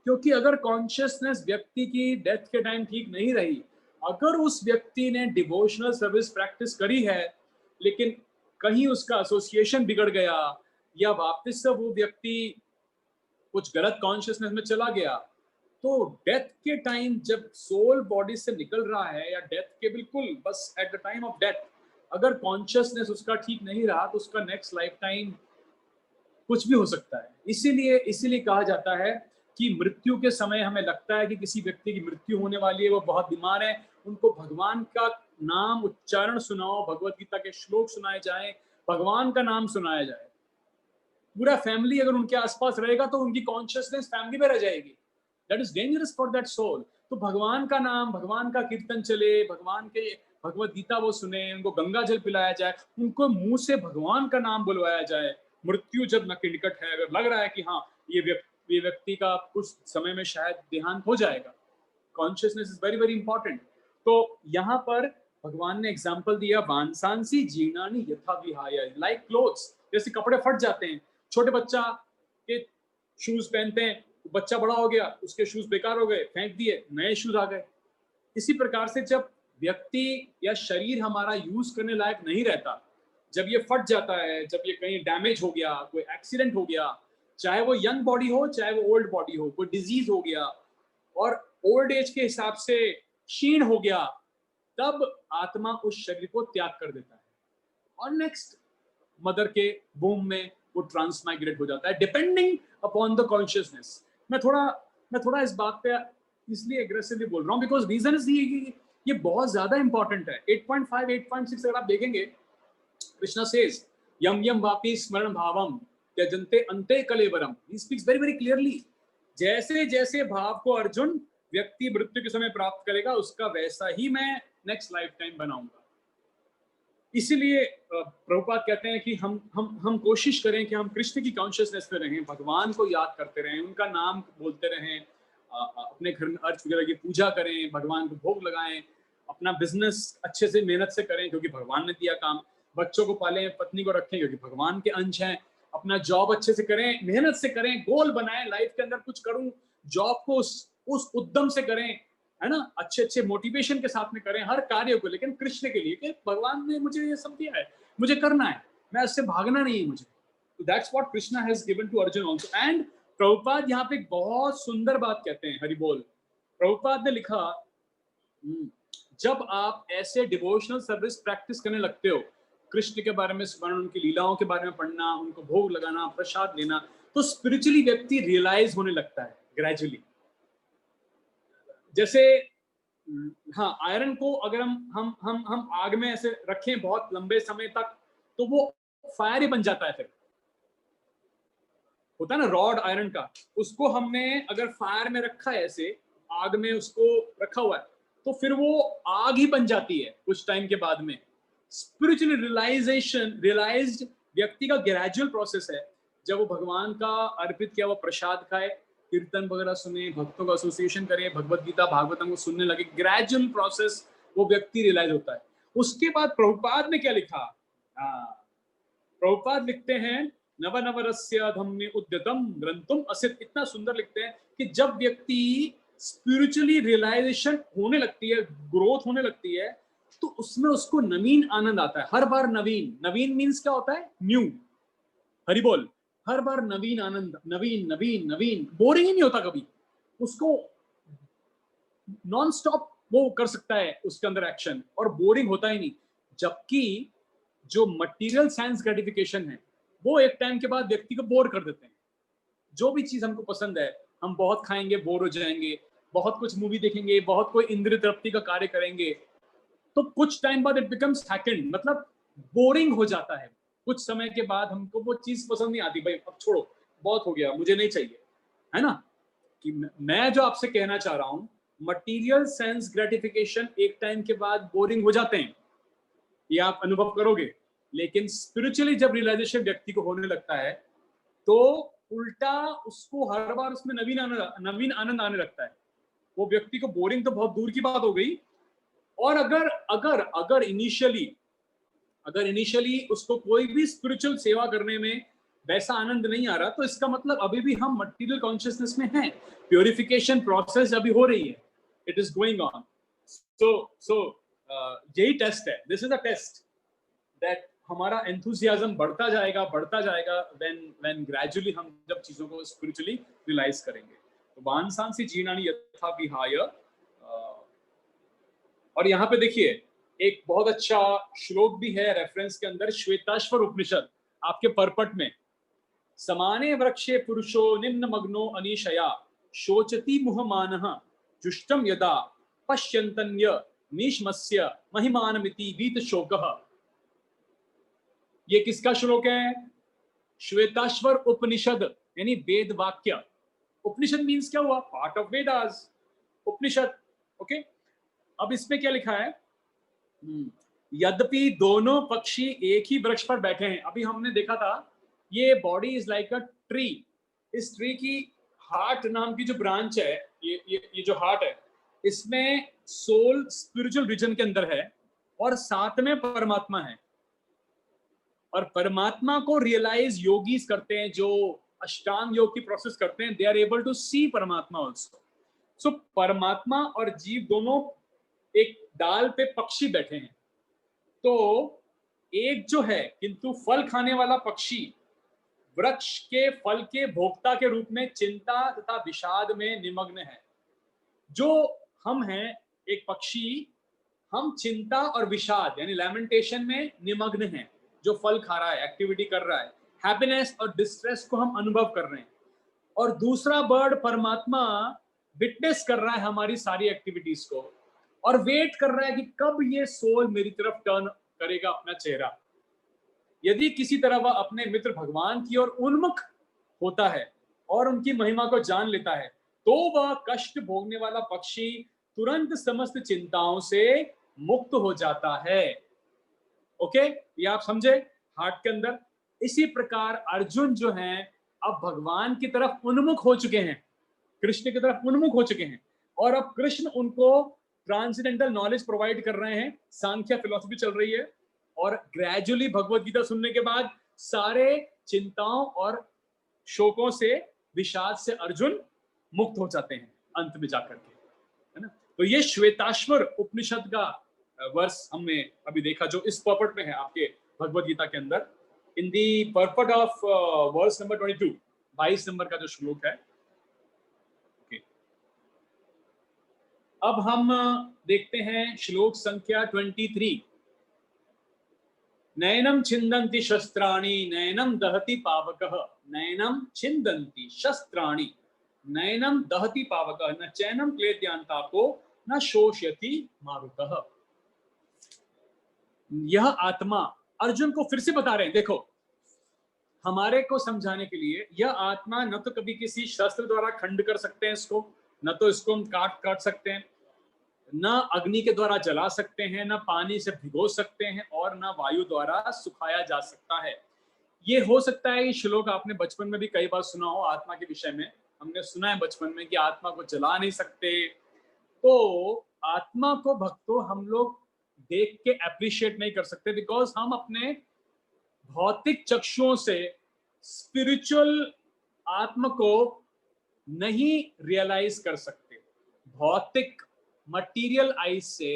क्योंकि अगर कॉन्शियसनेस व्यक्ति की डेथ के टाइम ठीक नहीं रही, अगर उस व्यक्ति ने डिवोशनल सर्विस प्रैक्टिस करी है लेकिन कहीं उसका एसोसिएशन बिगड़ गया, या वापस से वो व्यक्ति कुछ गलत कॉन्शियसनेस में चला गया, तो डेथ के टाइम जब सोल बॉडी से निकल रहा है, या डेथ के बिल्कुल बस at the time of death, अगर कॉन्शियसनेस उसका ठीक नहीं रहा, तो उसका नेक्स्ट लाइफ टाइम कुछ भी हो सकता है। इसीलिए इसीलिए कहा जाता है कि मृत्यु के समय हमें लगता है कि किसी व्यक्ति की मृत्यु होने वाली है, वो बहुत बीमार है, उनको भगवान का नाम उच्चारण सुनाओ, भगवत गीता के श्लोक सुनाए जाएं, भगवान का नाम सुनाया जाए। पूरा फैमिली अगर उनके आसपास रहेगा तो उनकी कॉन्शियसनेस फैमिली में रह जाएगी, that is dangerous for that soul. तो भगवान का नाम, भगवान का कीर्तन चले, भगवान के भगवत गीता वो सुने, उनको गंगा जल पिलाया जाए, उनको मुंह से भगवान का नाम बुलवाया जाए। मृत्यु जब निकट है, अगर लग रहा है कि हाँ ये व्यक्ति का कुछ समय में शायद देहांत हो जाएगा, consciousness is very very important. तो यहाँ पर भगवान ने एग्जाम्पल दिया, वांसांसी जीर्णानि यथा विहाय, लाइक क्लोथ्स, जैसे कपड़े फट जाते हैं, छोटे बच्चा के शूज पहनते हैं, बच्चा बड़ा हो गया, उसके शूज बेकार हो गए, फेंक दिए, नए शूज आ गए। इसी प्रकार से जब व्यक्ति या शरीर हमारा यूज करने लायक नहीं रहता, जब ये फट जाता है, जब ये कहीं डैमेज हो गया, कोई एक्सीडेंट हो गया, चाहे वो यंग बॉडी हो चाहे वो ओल्ड बॉडी हो, कोई डिजीज हो गया और ओल्ड एज के हिसाब से क्षीण हो गया, तब आत्मा उस शरीर को त्याग कर देता है और नेक्स्ट मदर के वूम में वो ट्रांसमाइग्रेट हो जाता है, डिपेंडिंग अपॉन द कॉन्शियसनेस। मैं थोड़ा इस बात पे इसलिए एग्रेसिवली बोल रहा हूँ बिकॉज रीजन इज ये बहुत ज्यादा इंपॉर्टेंट है। 8.5 8.6 अगर आप देखेंगे, कृष्णा सेज यम यम वापी स्मरण भावम त्यजन्ते अंते कलेवरम, he speaks very very clearly. जैसे जैसे भाव को अर्जुन व्यक्ति मृत्यु के समय प्राप्त करेगा, उसका वैसा ही मैं नेक्स्ट लाइफ टाइम बनाऊंगा। इसीलिए प्रभुपाद कहते हैं कि हम कोशिश करें कि हम कृष्ण की कॉन्शियसनेस में रहें, भगवान को याद करते रहें, उनका नाम बोलते रहें, अपने घर में अर्थ वगैरह की पूजा करें, भगवान को भोग लगाएं, अपना बिजनेस अच्छे से मेहनत से करें क्योंकि भगवान ने दिया काम, बच्चों को पालें, पत्नी को रखें क्योंकि भगवान के अंश हैं, अपना जॉब अच्छे से करें, मेहनत से करें, गोल बनाएं लाइफ के अंदर कुछ करूं, जॉब को उस उद्यम से करें, है ना, अच्छे अच्छे मोटिवेशन के साथ में करें हर कार्य को, लेकिन कृष्ण के लिए कि भगवान ने मुझे ये सब दिया है, मुझे करना है, मैं इससे भागना नहीं है मुझे। तो that's what Krishna has given to Arjun also. And Prabhupada यहाँ पे एक बहुत सुंदर बात कहते हैं, हरि बोल। प्रभुपाद ने लिखा, जब आप ऐसे डिवोशनल सर्विस प्रैक्टिस करने लगते हो, कृष्ण के बारे में स्मरण, उनकी लीलाओं के बारे में पढ़ना, उनको भोग लगाना, प्रसाद लेना, तो स्पिरिचुअली व्यक्ति रियलाइज होने लगता है ग्रेजुअली। जैसे हाँ, आयरन को अगर हम आग में ऐसे रखें बहुत लंबे समय तक, तो वो फायर ही बन जाता है। फिर होता है ना रॉड आयरन का, उसको हमने अगर फायर में रखा है, ऐसे आग में उसको रखा हुआ है, तो फिर वो आग ही बन जाती है कुछ टाइम के बाद में। स्पिरिचुअली रियलाइज्ड व्यक्ति का ग्रेजुअल प्रोसेस है, जब वो भगवान का अर्पित किया हुआ प्रसाद खाए, कीर्तन वगैरह सुने, भक्तों का एसोसिएशन करे, भगवत गीता भागवतम को सुनने लगे, ग्रेजुअल प्रोसेस वो व्यक्ति रियलाइज होता है। उसके बाद प्रभुपाद ने क्या लिखा, प्रभुपाद लिखते हैं, नव नवरस्य धम्मे उद्यतम ग्रंथुम असित, इतना सुंदर लिखते हैं कि जब व्यक्ति स्पिरिचुअली रियलाइजेशन होने लगती है, ग्रोथ होने लगती है, तो उसमें उसको नवीन आनंद आता है। हर बार नवीन, नवीन मीन्स क्या होता है? न्यू। हरि बोल। हर बार नवीन आनंद, नवीन नवीन नवीन, बोरिंग ही नहीं होता कभी। उसको नॉन स्टॉप वो कर सकता है उसके अंदर एक्शन, और बोरिंग होता ही नहीं। जबकि जो मटेरियल साइंस ग्रेटिफिकेशन है वो एक टाइम के बाद व्यक्ति को बोर कर देते हैं। जो भी चीज हमको पसंद है, हम बहुत खाएंगे, बोर हो जाएंगे, बहुत कुछ मूवी देखेंगे, बहुत कोई इंद्रिय तृप्ति का कार्य करेंगे, तो कुछ टाइम बाद इट बिकम्स सेकंड, मतलब बोरिंग हो जाता है। कुछ समय के बाद हमको वो चीज पसंद नहीं आती, भाई अब छोड़ो, बहुत हो गया, मुझे नहीं चाहिए, है ना? कि मैं जो आपसे कहना चाह रहा हूं, मटेरियल सेंस ग्रेटिफिकेशन एक टाइम के बाद बोरिंग हो जाते हैं, ये आप अनुभव करोगे। लेकिन स्पिरिचुअली जब रियलाइजेशन व्यक्ति को होने लगता है, तो उल्टा उसको हर बार उसमें नवीन आनंद आने लगता है। वो व्यक्ति को बोरिंग तो बहुत दूर की बात हो गई। और अगर अगर अगर इनिशियली उसको कोई भी स्पिरिचुअल सेवा करने में वैसा आनंद नहीं आ रहा, तो इसका मतलब अभी भी हम मटेरियल कॉन्शियसनेस में हैं। प्योरिफिकेशन प्रोसेस अभी हो रही है, it is going on. So यही टेस्ट है, this is a test that हमारा एंथुसियाज्म बढ़ता जाएगा व्हेन ग्रेजुअली हम जब चीजों को स्पिरिचुअली रियलाइज करेंगे। तो वांसांसि जीर्णानि यथा विहाय। और यहाँ पे देखिए एक बहुत अच्छा श्लोक भी है रेफरेंस के अंदर, श्वेताश्वर उपनिषद आपके परपट में। समाने वृक्षे पुरुषो निम्न मग्नो अनीशया शोचति मुहमानः जुष्टम यदा पश्यन्तन्य नीशमस्य महिमानमिति वीत शोकः। ये किसका श्लोक है? श्वेताश्वर उपनिषद, यानी वेद वाक्य। उपनिषद मीन्स क्या हुआ? Part of Vedas, Upanishad. Okay, अब इसमें क्या लिखा है? यद्यपि दोनों पक्षी एक ही वृक्ष पर बैठे हैं, अभी हमने देखा था ये body is like a tree. इस ट्री की हार्ट नाम की जो ब्रांच है, ये जो हार्ट है, इसमें सोल स्पिरिचुअल रीजन के अंदर है, और साथ में परमात्मा है। और परमात्मा को रियलाइज योगीज करते हैं, जो अष्टांग योग की प्रोसेस करते हैं, दे आर एबल टू सी परमात्मा ऑल्सो। सो परमात्मा और जीव दोनों एक डाल पे पक्षी बैठे हैं। तो एक जो है किंतु फल खाने वाला पक्षी वृक्ष के फल के भोक्ता के रूप में चिंता तथा विषाद में निमग्न है। जो हम हैं एक पक्षी, हम चिंता और विषाद यानी लैमेंटेशन में निमग्न हैं। जो फल खा रहा है, एक्टिविटी कर रहा है, हैप्पीनेस और डिस्ट्रेस को हम अनुभव कर रहे हैं। और दूसरा बर्ड परमात्मा विटनेस कर रहा है हमारी सारी एक्टिविटीज को, और वेट कर रहा है कि कब ये सोल मेरी तरफ टर्न करेगा अपना चेहरा। यदि किसी तरह वह अपने मित्र भगवान की ओर उन्मुख होता है और उनकी महिमा को जान लेता है, तो वह कष्ट भोगने वाला पक्षी तुरंत समस्त चिंताओं से मुक्त हो जाता है। ओके, ये आप समझे हार्ट के अंदर। इसी प्रकार अर्जुन जो हैं अब भगवान की तरफ उन्मुख हो चुके हैं, कृष्ण की तरफ उन्मुख हो चुके हैं, और अब कृष्ण उनको ट्रांसेंडेंटल नॉलेज प्रोवाइड कर रहे हैं। सांख्य फिलॉसफी चल रही है, और ग्रेजुअली भगवत गीता सुनने के बाद सारे चिंताओं और शोकों से, विषाद से अर्जुन मुक्त हो जाते हैं अंत में जाकर के, है ना? तो ये श्वेताश्वर उपनिषद का वर्ष हमने अभी देखा, जो इस पर्पट में है आपके भगवत गीता के अंदर, इन दी पर्पट ऑफ वर्स नंबर 22, 22 नंबर का जो श्लोक है। अब हम देखते हैं श्लोक संख्या 23। नैनम छिन्दन्ति शस्त्राणि नैनम दहति पावकः, नैनम छिन्दन्ति शस्त्राणि नैनम दहति पावकः, न चैनम क्लेद्यांतापो न शोषयति मारुतः। यह आत्मा अर्जुन को फिर से बता रहे हैं, देखो हमारे को समझाने के लिए, यह आत्मा न तो कभी किसी शस्त्र द्वारा खंड कर सकते हैं इसको, न तो इसको हम काट सकते हैं, न अग्नि के द्वारा जला सकते हैं, न पानी से भिगो सकते हैं, और न वायु द्वारा सुखाया जा सकता है। ये हो सकता है ये श्लोक आपने बचपन में भी कई बार सुना हो। आत्मा के विषय में हमने सुना है बचपन में कि आत्मा को जला नहीं सकते। तो आत्मा को भक्तों हम लोग देख के अप्रिशिएट नहीं कर सकते, बिकॉज हम अपने भौतिक चक्षुओं से स्पिरिचुअल आत्मा को नहीं रियलाइज कर सकते। भौतिक मटीरियल आई से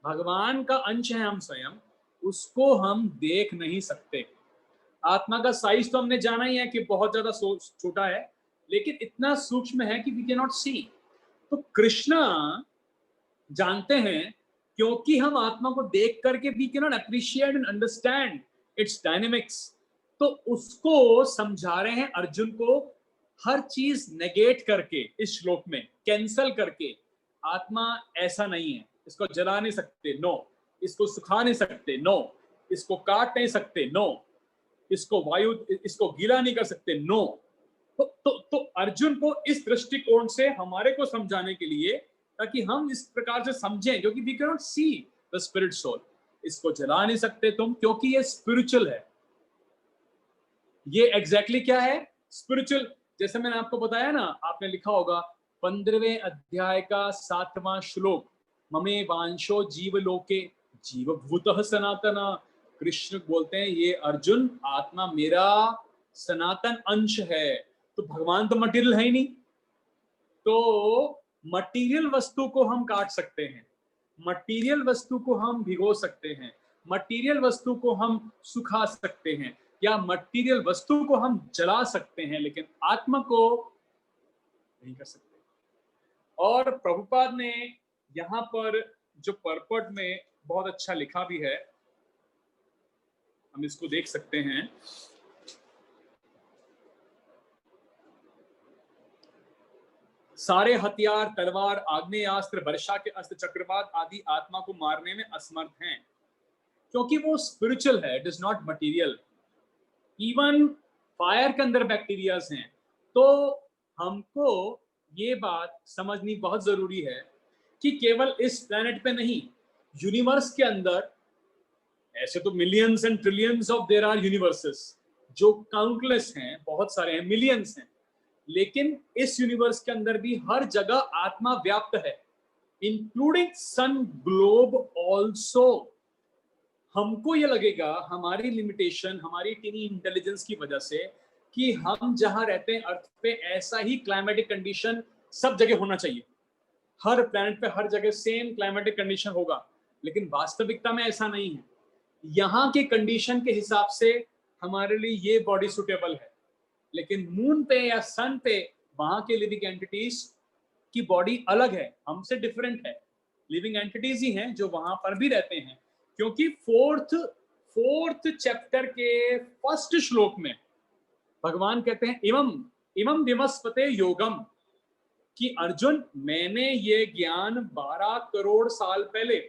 भगवान का अंश है हम स्वयं, उसको हम देख नहीं सकते। आत्मा का साइज तो हमने जाना ही है कि बहुत ज्यादा छोटा है, लेकिन इतना सूक्ष्म है कि वी कैन नॉट सी। तो कृष्णा जानते हैं, क्योंकि हम आत्मा को देख करके we can not appreciate and understand its dynamics, तो उसको समझा रहे हैं अर्जुन को, हर चीज नेगेट करके इस श्लोक में कैंसल करके। आत्मा ऐसा नहीं है, इसको जला नहीं सकते, नो, इसको सुखा नहीं सकते, नो, इसको काट नहीं सकते, नो, इसको वायु, इसको गीला नहीं कर सकते, नो। तो अर्जुन को इस दृष्टिकोण से हमारे को समझाने के लिए, ताकि हम इस प्रकार से समझें, क्योंकि we can not see the spirit soul. इसको जला नहीं सकते तुम, क्योंकि ये स्पिरिचुअल है। ये एग्जैक्टली क्या है? स्पिरिचुअल। जैसे मैंने आपको बताया ना, आपने लिखा होगा 15वें अध्याय का 7वां श्लोक, ममे वांशो जीवलोके जीवभूतः सनातना। कृष्ण बोलते हैं ये अर्जुन, आत्मा मेरा सनातन अंश है। तो भगवान तो मटेरियल है ही नहीं, तो मटेरियल वस्तु को हम काट सकते हैं, मटेरियल वस्तु को हम भिगो सकते हैं, मटेरियल वस्तु को हम सुखा सकते हैं, या मटेरियल वस्तु को हम जला सकते हैं, लेकिन आत्मा को नहीं कर सकते। और प्रभुपाद ने यहाँ पर जो परपट में बहुत अच्छा लिखा भी है, हम इसको देख सकते हैं। सारे हथियार, तलवार, आग्नेयास्त्र, वर्षा के अस्त्र, चक्रवात आदि आत्मा को मारने में असमर्थ हैं, क्योंकि वो स्पिरिचुअल है, it is not material. Even fire के अंदर बैक्टीरियाज हैं। तो हमको ये बात समझनी बहुत जरूरी है कि केवल इस प्लेनेट पे नहीं, यूनिवर्स के अंदर, ऐसे तो millions and trillions of there are universes, जो काउंटलेस हैं, बहुत सारे हैं, मिलियंस हैं, लेकिन इस यूनिवर्स के अंदर भी हर जगह आत्मा व्याप्त है, इंक्लूडिंग सन ग्लोब ऑल्सो। हमको ये लगेगा हमारी लिमिटेशन, हमारी टीनी इंटेलिजेंस की वजह से, कि हम जहां रहते हैं अर्थ पे, ऐसा ही क्लाइमेटिक कंडीशन सब जगह होना चाहिए, हर प्लैनेट पे हर जगह सेम क्लाइमेटिक कंडीशन होगा, लेकिन वास्तविकता में ऐसा नहीं है। यहाँ के कंडीशन के हिसाब से हमारे लिए ये बॉडी सुटेबल है, लेकिन मून पे या सन पे वहां के लिविंग एंटिटीज की बॉडी अलग है, हमसे डिफरेंट है। लिविंग एंटिटीज ही हैं जो वहां पर भी रहते हैं, क्योंकि फोर्थ चैप्टर के फर्स्ट श्लोक में भगवान कहते हैं इमम इमम विमस्पते योगम, कि अर्जुन मैंने ये ज्ञान 12 करोड़ साल पहले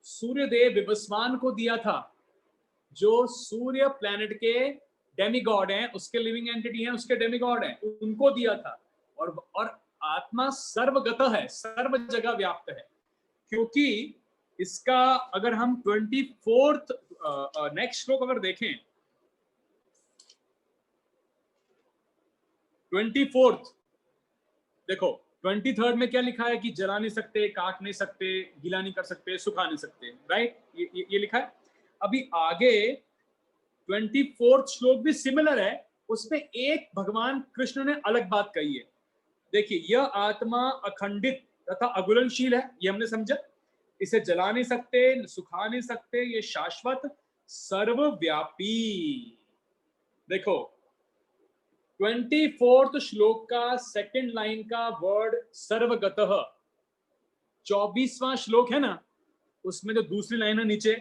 सूर्यदेव विवस्वान को दिया था, जो सूर्य प्लैनेट के डेमिगॉड हैं, उसके लिविंग एंटिटी हैं, उसके डेमिगॉड हैं, उनको दिया था। और आत्मा सर्वगत है, सर्व जगह व्याप्त है। क्योंकि इसका अगर हम 24th नेक्स्ट श्लोक अगर देखें, 24th देखो, 23rd में क्या लिखा है कि जला नहीं सकते, काट नहीं सकते, गीला नहीं कर सकते, सुखा नहीं सकते, राइट? ये लिखा है। अभी आगे 24th श्लोक भी सिमिलर है, उसमें एक भगवान कृष्ण ने अलग बात कही है। देखिए, यह आत्मा अखंडित तथा अगुलनशील है, ये हमने समझा। इसे जला नहीं सकते, सुखा नहीं सकते, ये शाश्वत सर्वव्यापी। देखो 24th श्लोक का सेकंड लाइन का वर्ड सर्वगतः, 24वां श्लोक है ना, उसमें जो दूसरी लाइन है नीचे,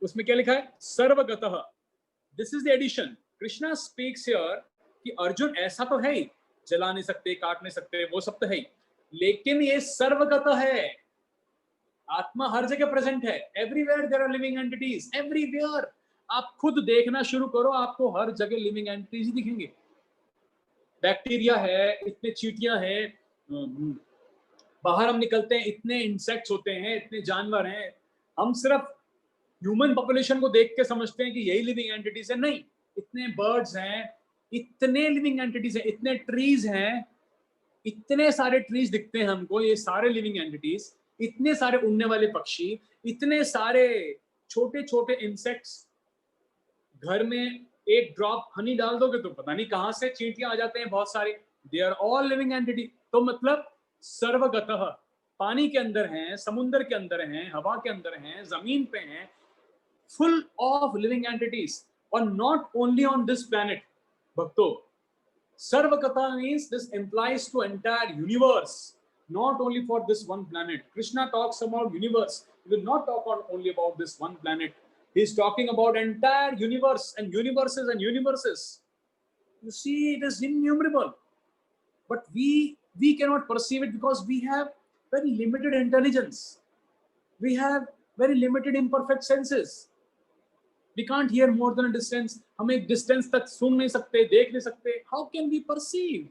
उसमें क्या लिखा है? सर्वगतः। This is the edition. Krishna speaks here कि अर्जुन ऐसा तो है ही, जला नहीं सकते, काट नहीं सकते, वो सब तो है ही, लेकिन ये सर्वगत है। आत्मा हर जगह प्रेजेंट है, everywhere there are living entities, everywhere. आप खुद देखना शुरू करो, आपको हर जगह लिविंग एंटिटीज ही दिखेंगे। बैक्टीरिया है, इतने चींटियां हैं, बाहर हम निकलते हैं इतने इंसेक्ट्स होते हैं, इतने जानवर हैं। हम सिर्फ ह्यूमन पॉपुलेशन को देख के समझते हैं कि यही लिविंग एंटिटीज है, नहीं, इतने बर्ड्स हैं, इतने लिविंग एंटिटीज हैं, इतने ट्रीज हैं, इतने सारे ट्रीज दिखते हैं हमको, ये सारे लिविंग एंटिटीज, इतने सारे उड़ने वाले पक्षी, इतने सारे छोटे छोटे इंसेक्ट्स। घर में एक ड्रॉप हनी डाल दोगे तो पता नहीं कहां से चींटियां आ जाते हैं बहुत सारे, they are all living entity. तो मतलब सर्वगतः, पानी के अंदर हैं, समुद्र के अंदर हैं, हवा के अंदर हैं, जमीन पे हैं, full of living entities, or not only on this planet. Bhakto, Sarvakata means this implies to entire universe, not only for this one planet. Krishna talks about universe. He will not talk only about this one planet. He is talking about entire universe and universes and universes. You see, it is innumerable, but we cannot perceive it because we have very limited intelligence. We have very limited imperfect senses. We can't hear more than a distance. हम एक distance तक सुन नहीं सकते, देख नहीं सकते. How can we perceive?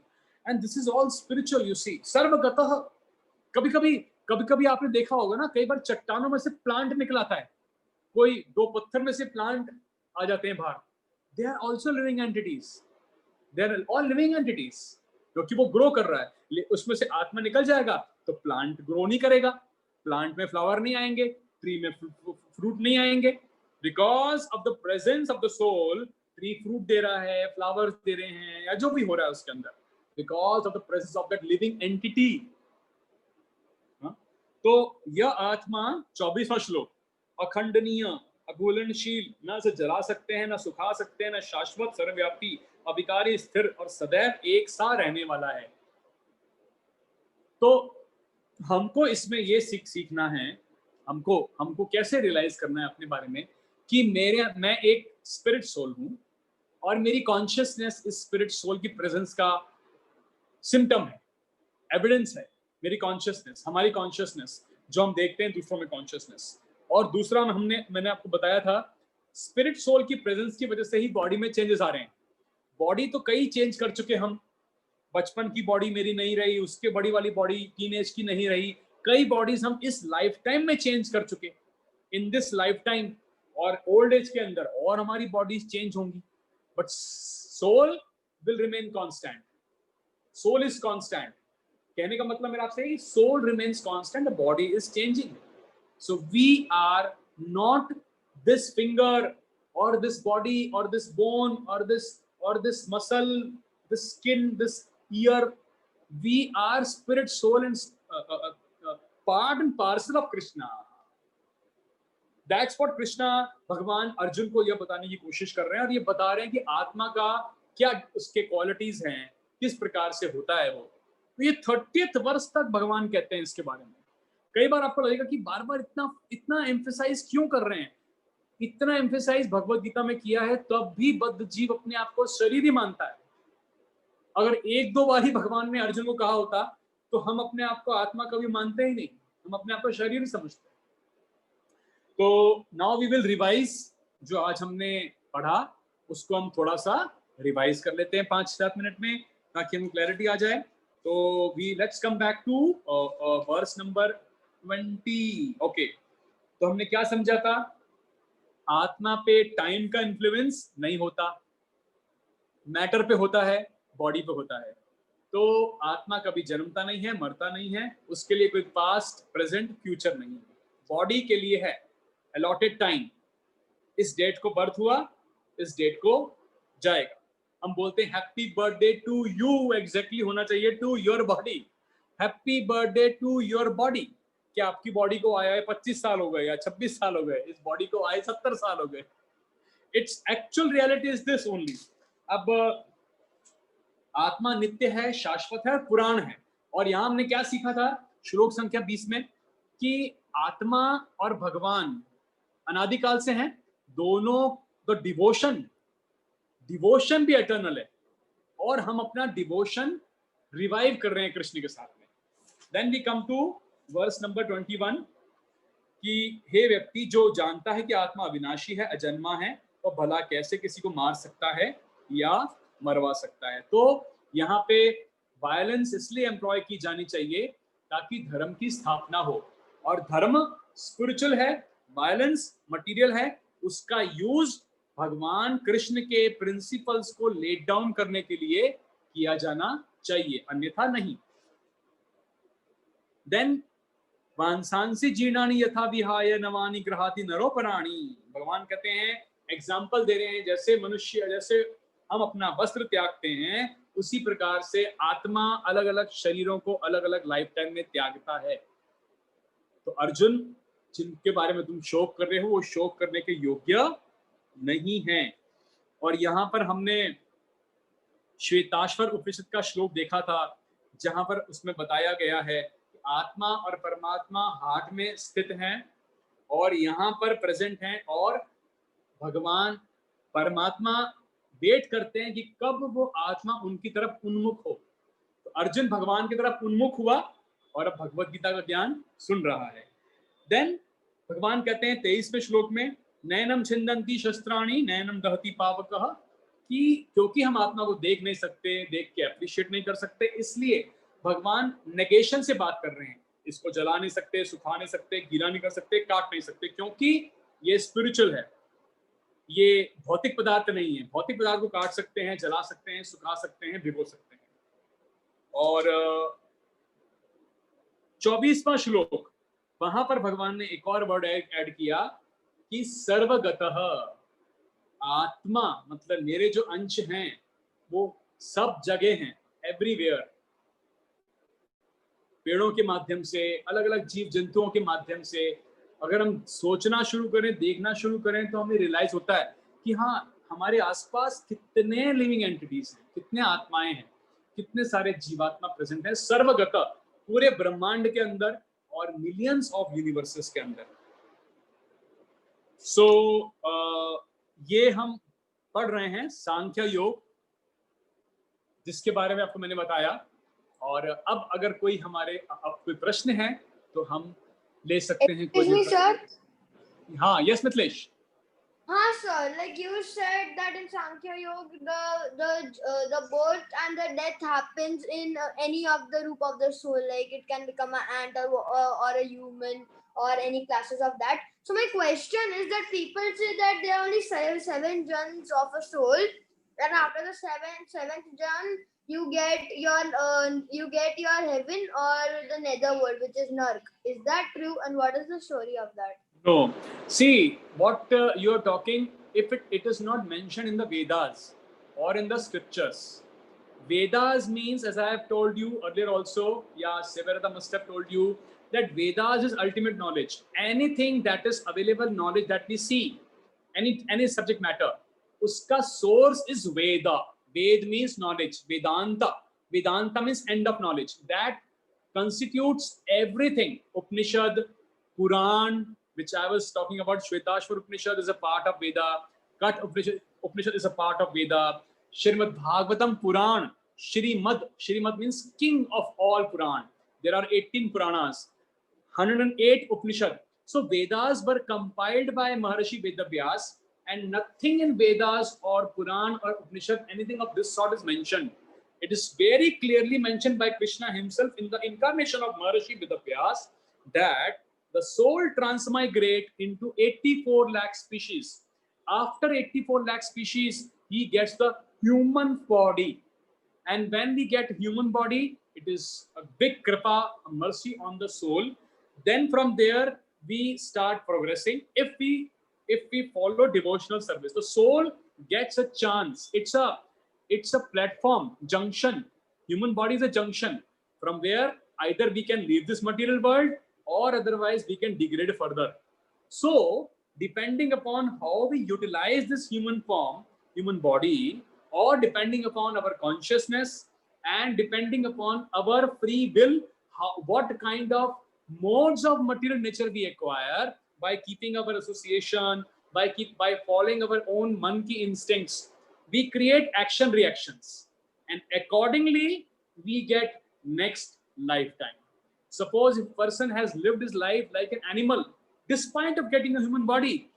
And this is all spiritual, you see. सर्वगतः. कभी-कभी आपने देखा होगा ना, कई बार चट्टानों में से प्लांट निकल आता है. कोई दो पत्थर में से प्लांट आ जाते हैं बाहर. They are also living entities. They are all living entities. क्योंकि वो ग्रो कर रहा है. उसमें से आत्मा निकल जाएगा तो प्लांट ग्रो नहीं करेगा. प्लांट में फ्लावर नहीं आएंगे, ट्री में फ्रूट नहीं आएंगे. Because of the presence of the soul, tree fruit दे रहा है, flowers दे रहे हैं, या जो भी हो रहा है उसके अंदर. Because of the presence of that living entity. तो यह आत्मा 24वां श्लोक, अखंडनीय, अघुलनशील, न से जला सकते हैं, न सुखा सकते हैं, न शाश्वत, सर्वव्यापी, अविकारी, स्थिर और सदैव एक सा रहने वाला है. तो हमको इसमें ये सीखना है, हमको कैसे रियलाइज करना है अपने बारे में कि मैं एक स्पिरिट सोल हूं और मेरी कॉन्शियसनेस इस स्पिरिट सोल की प्रेजेंस का सिम्टम है, एविडेंस है. मेरी कॉन्शियसनेस, हमारी कॉन्शियसनेस जो हम देखते हैं दूसरों में कॉन्शियसनेस. और दूसरा मैंने आपको बताया था, स्पिरिट सोल की प्रेजेंस की वजह से ही बॉडी में चेंजेस आ रहे हैं. बॉडी तो कई चेंज कर चुके हम. बचपन की बॉडी मेरी नहीं रही, उसके बड़ी वाली बॉडी टीनेज की नहीं रही. कई बॉडीज हम इस लाइफ टाइम में चेंज कर चुके, इन दिस लाइफ टाइम, और ओल्ड एज के अंदर और हमारी बॉडीज चेंज होंगी. But soul will remain constant. Soul is constant. कहने का मतलब मेरा आपसे, soul remains constant, the body is changing. So we are not this finger और दिस बॉडी और दिस बोन और this muscle, this skin, this ear. We are spirit, soul and part and parcel of Krishna. That's what Krishna, भगवान अर्जुन को यह बताने की कोशिश कर रहे हैं, और ये बता रहे हैं कि आत्मा का क्या उसके क्वालिटीज हैं, किस प्रकार से होता है वो. तो ये 30th वर्ष तक भगवान कहते हैं इसके बारे में. कई बार आपको लगेगा कि बार बार इतना एम्फेसाइज क्यों कर रहे हैं. इतना एम्फेसाइज भगवत गीता में किया है, तब भी बद्ध जीव अपने आप को शरीर ही मानता है. अगर एक दो बार ही भगवान ने अर्जुन को कहा होता तो हम अपने आप को आत्मा कभी मानते ही नहीं, हम अपने आप को शरीर ही समझते हैं. तो नाउ वी विल रिवाइज जो आज हमने पढ़ा, उसको हम थोड़ा सा रिवाइज कर लेते हैं 5-7 मिनट में, ताकि हमको क्लैरिटी आ जाए. तो let's come back to verse number 20. Okay, तो हमने क्या समझा था? आत्मा पे टाइम का इन्फ्लुएंस नहीं होता, मैटर पे होता है, बॉडी पे होता है. तो आत्मा कभी जन्मता नहीं है, मरता नहीं है, उसके लिए कोई पास्ट, प्रेजेंट, फ्यूचर नहीं है. बॉडी के लिए है अलॉटेड टाइम. इस डेट को बर्थ हुआ, इस डेट को जाएगा. हम बोलते हैं happy birthday to you. Exactly होना चाहिए to your body. Happy birthday to your body. क्या आपकी बॉडी को आया है 25 साल हो गए या 26 साल हो गए? इस बॉडी को आए 70 साल हो गए. Its actual reality is this only. अब आत्मा नित्य है, शाश्वत है, पुराण है. और यहां हमने क्या सीखा था श्लोक संख्या 20 में, कि आत्मा और भगवान अनादिकाल से हैं दोनों. तो डिवोशन भी एटर्नल है, और हम अपना डिवोशन रिवाइव कर रहे हैं कृष्ण के साथ में. Then we come to verse number 21 कि हे व्यक्ति, जो जानता है कि आत्मा अविनाशी है, अजन्मा है, तो भला कैसे किसी को मार सकता है या मरवा सकता है. तो यहाँ पे वायलेंस इसलिए एम्प्लॉय की जानी चाहिए ताकि धर्म की स्थापना हो. और धर्म स्पिरिचुअल है, वायलेंस मटेरियल है. उसका यूज भगवान कृष्ण के प्रिंसिपल्स को लेट डाउन करने के लिए किया जाना चाहिए, अन्यथा नहीं. देन वांसांसी जीर्णानि यथा विहाय नवानि गृहाति नरोपराणि. भगवान कहते हैं, एग्जाम्पल दे रहे हैं, जैसे मनुष्य, जैसे हम अपना वस्त्र त्यागते हैं, उसी प्रकार से आत्मा अलग अलग शरीरों को अलग अलग लाइफ टाइम में त्यागता है। तो अर्जुन, जिनके बारे में तुम शोक कर रहे हो वो शोक करने के योग्य नहीं है। और यहाँ पर हमने श्वेताश्वर उपनिषद का श्लोक देखा था, जहां पर उसमें बताया गया है कि आत्मा और परमात्मा हार्ट में स्थित हैं और यहाँ पर प्रेजेंट हैं, और भगवान परमात्मा वेट करते हैं कि कब वो आत्मा उनकी तरफ उन्मुख हो। तो अर्जुन भगवान की तरफ उन्मुख हुआ और अब भगवत गीता का ज्ञान सुन रहा है। देन भगवान कहते हैं 23वें श्लोक में, नैनम छिंदन्ति शस्त्राणि नैनम दहति पावकः, कि क्योंकि हम आत्मा को देख नहीं सकते, देख के अप्रिशिएट नहीं कर सकते, इसलिए भगवान नेगेशन से बात कर रहे हैं। इसको जला नहीं सकते, सुखा नहीं सकते, गीला नहीं कर सकते, काट नहीं सकते, क्योंकि ये स्पिरिचुअल है, ये भौतिक पदार्थ नहीं है। भौतिक पदार्थ को काट सकते हैं, जला सकते हैं, सुखा सकते हैं, भिगो सकते हैं। और 24वां श्लोक, वहां पर भगवान ने एक और वर्ड ऐड किया कि सर्वगतः, आत्मा मतलब मेरे जो अंश हैं वो सब जगह हैं, एवरीवेयर। पेड़ों के माध्यम से, अलग अलग जीव जंतुओं के माध्यम से अगर हम सोचना शुरू करें, देखना शुरू करें, तो हमें रियलाइज होता है कि हाँ, हमारे आसपास कितने लिविंग एंटिटीज हैं, कितने आत्माएं हैं, कितने सारे जीवात्मा प्रेजेंट हैं, सर्वगत, पूरे ब्रह्मांड के अंदर और मिलियंस ऑफ यूनिवर्सेस के अंदर। ये हम पढ़ रहे हैं सांख्य योग, जिसके बारे में आपको मैंने बताया। और अब अगर कोई हमारे कोई प्रश्न है तो हम ले सकते हैं। कोई सर? हाँ, यस मिथिलेश। हाँ sir, like you said that in Sankhya Yoga the birth and the death happens in any of the root of the soul, like it can become an ant or a human or any classes of that. So my question is that people say that there are only seven jans of a soul, and after the seventh jan you get your heaven or the netherworld, which is Nark. Is that true, and what is the story of that? No. See, what you are talking, if it is not mentioned in the Vedas or in the scriptures. Vedas means, as I have told you earlier also, yeah, Severata must have told you, that Vedas is ultimate knowledge. Anything that is available knowledge that we see, any subject matter, uska source is Veda. Ved means knowledge. Vedanta. Vedanta means end of knowledge. That constitutes everything. Upanishad, Puran, which I was talking about, Shvetashvar Upanishad is a part of Veda. Kat Upanishad is a part of Veda. Srimad Bhagavatam Puran, Shrimad means king of all Puran. There are 18 Puranas, 108 Upanishad. So Vedas were compiled by Maharishi Vedavyas, and nothing in Vedas or Puran or Upanishad, anything of this sort is mentioned. It is very clearly mentioned by Krishna himself in the incarnation of Maharishi Vedavyas that the soul transmigrate into 84 lakh species. After 84 lakh species, he gets the human body. And when we get human body, it is a big kripa, a mercy on the soul. Then from there, we start progressing. If we follow devotional service, the soul gets a chance. It's a platform, junction. Human body is a junction from where either we can leave this material world or otherwise we can degrade further. So depending upon how we utilize this human form, human body, or depending upon our consciousness and depending upon our free will, what kind of modes of material nature we acquire by keeping our association, by following our own monkey instincts, we create action reactions, and accordingly we get next lifetime. Suppose if a person has lived his life like an animal, despite of getting a human body,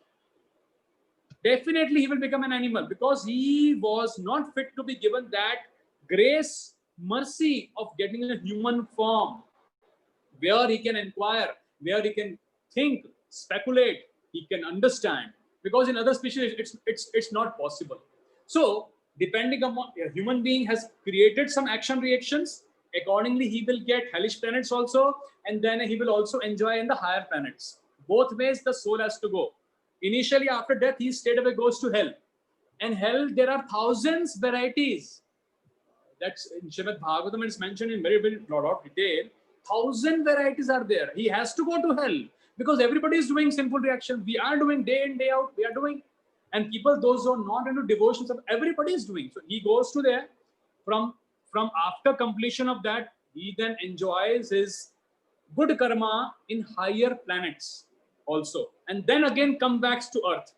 definitely he will become an animal because he was not fit to be given that grace, mercy of getting a human form where he can inquire, where he can think, speculate, he can understand. Because in other species, it's not possible. So depending upon a human being has created some action reactions, accordingly he will get hellish planets also, and then he will also enjoy in the higher planets. Both ways the soul has to go. Initially after death he straight away goes to hell, and hell there are thousands varieties. That's in Srimad Bhagavatam. It's mentioned in very lot of detail. 1,000 varieties are there. He has to go to hell because everybody is doing sinful reactions. We are doing day in day out. We are doing, and people, those who are not into devotions, everybody is doing. So he goes to there. From after completion of that, he then enjoys his good karma in higher planets also, and then again come back to earth.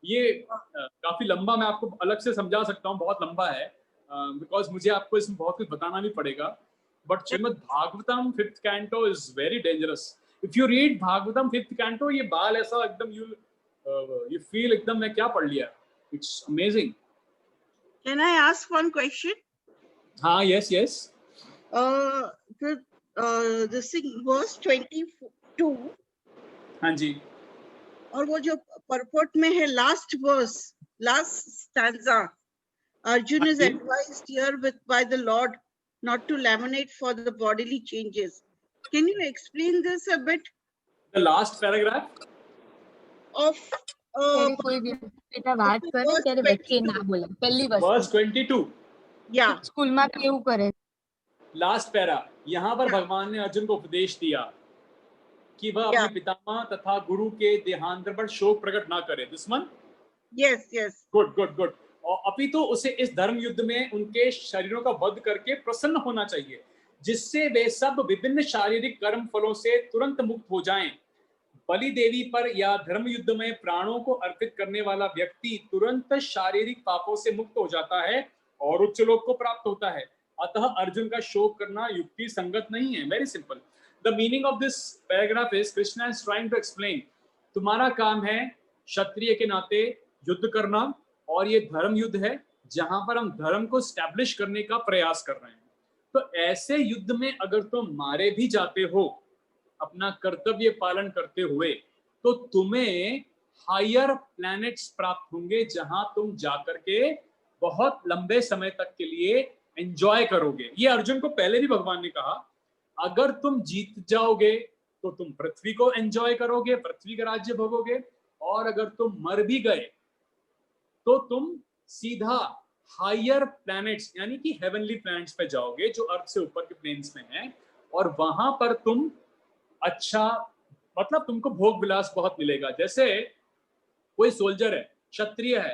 ये काफी लंबा, मैं आपको अलग से समझा सकता हूँ, बहुत लंबा है, बिकॉज मुझे आपको इसमें बहुत कुछ बताना भी पड़ेगा. But Shrimad Bhagavatam 5th canto is very dangerous. If you read Bhagavatam 5th canto, ये बाल ऐसा एकदम you feel एकदम मैं क्या पढ़ लिया. It's amazing. Can I ask one question? हाँ, yes. This thing, verse 22. हाँ जी. और वो जो purport में है last verse, last stanza, Arjun is advised here by the Lord not to lamentate for the bodily changes. Can you explain this a bit? The last paragraph of कोई भी बेटा बात करे ત્યારે વચ્ચે ના બોલે. પહેલી વસ્તુ verse 22. Yeah. સ્કૂલમાં કેવું કરે? Last para. यहाँ पर भगवान ने अर्जुन को उपदेश दिया कि वह अपने पितामह तथा गुरु के देहांतर पर शोक प्रकट ना करे. दुश्मन? Yes. गुड. और अपितु उसे इस धर्म युद्ध में उनके शरीरों का वध करके प्रसन्न होना चाहिए, जिससे वे सब विभिन्न शारीरिक कर्म फलों से तुरंत मुक्त हो जाएं. बलि देवी पर या धर्म युद्ध में प्राणों को अर्पित करने वाला व्यक्ति तुरंत शारीरिक पापों से मुक्त हो जाता है और उच्च लोक को प्राप्त होता है. अतः अर्जुन का शोक करना युक्ति संगत नहीं है. Very simple. The meaning of this paragraph is Krishna is trying to explain, तुम्हारा काम है क्षत्रिय के नाते युद्ध करना, और ये धर्म युद्ध है जहां पर हम धर्म को स्टैब्लिश करने का प्रयास कर रहे हैं. तो ऐसे युद्ध में अगर तुम मारे भी जाते हो अपना कर्तव्य पालन करते हुए, तो तुम्हें हायर प्लैनेट्स प्राप्त होंगे जहां तुम जाकर के बहुत लंबे समय तक के लिए एंजॉय करोगे. ये अर्जुन को पहले भी भगवान ने कहा, अगर तुम जीत जाओगे तो तुम पृथ्वी को एंजॉय करोगे, पृथ्वी का राज्य भोगोगे, और अगर तुम मर भी गए तो तुम सीधा हायर प्लैनेट्स यानी कि हेवनली प्लैनेट्स पे जाओगे जो अर्थ से ऊपर के प्लेन्स में हैं, और वहां पर तुम अच्छा, मतलब तुमको भोग विलास बहुत मिलेगा. जैसे कोई सोल्जर है, क्षत्रिय है,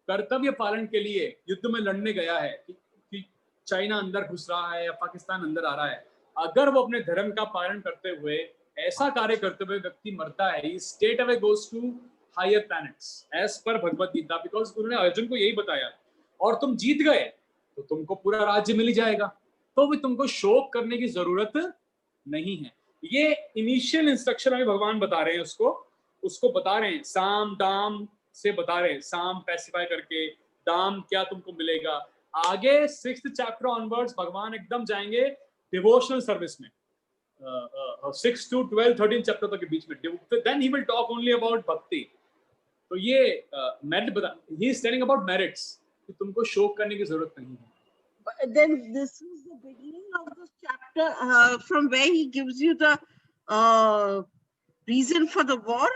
कर्तव्य पालन के लिए युद्ध में लड़ने गया है कि चाइना अंदर घुस रहा है या पाकिस्तान अंदर आ रहा है, अगर वो अपने धर्म का पालन करते हुए ऐसा कार्य करते हुए व्यक्ति मरता है, straight away goes to higher planets as per Bhagavad Gita, because उन्होंने अर्जुन को यही बताया. और तुम जीत गए तो तुमको पूरा राज्य मिल जाएगा, तो भी तुमको शोक करने की जरूरत नहीं है. ये इनिशियल इंस्ट्रक्शन अभी भगवान बता रहे हैं, उसको बता रहे हैं, साम दाम से बता रहे हैं, साम पैसिफाई करके, दाम क्या तुमको मिलेगा. आगे 6th चैप्टर ऑनवर्ड्स भगवान एकदम जाएंगे डिवोशनल सर्विस में, 6 to 12 13 चैप्टर तक के बीच में. Then he will talk only about bhakti. तो ये मेरिट बता, he is telling about merits कि तुमको शोक करने की जरूरत नहीं है. Then this is the beginning of this chapter, from where he gives you the reason for the war.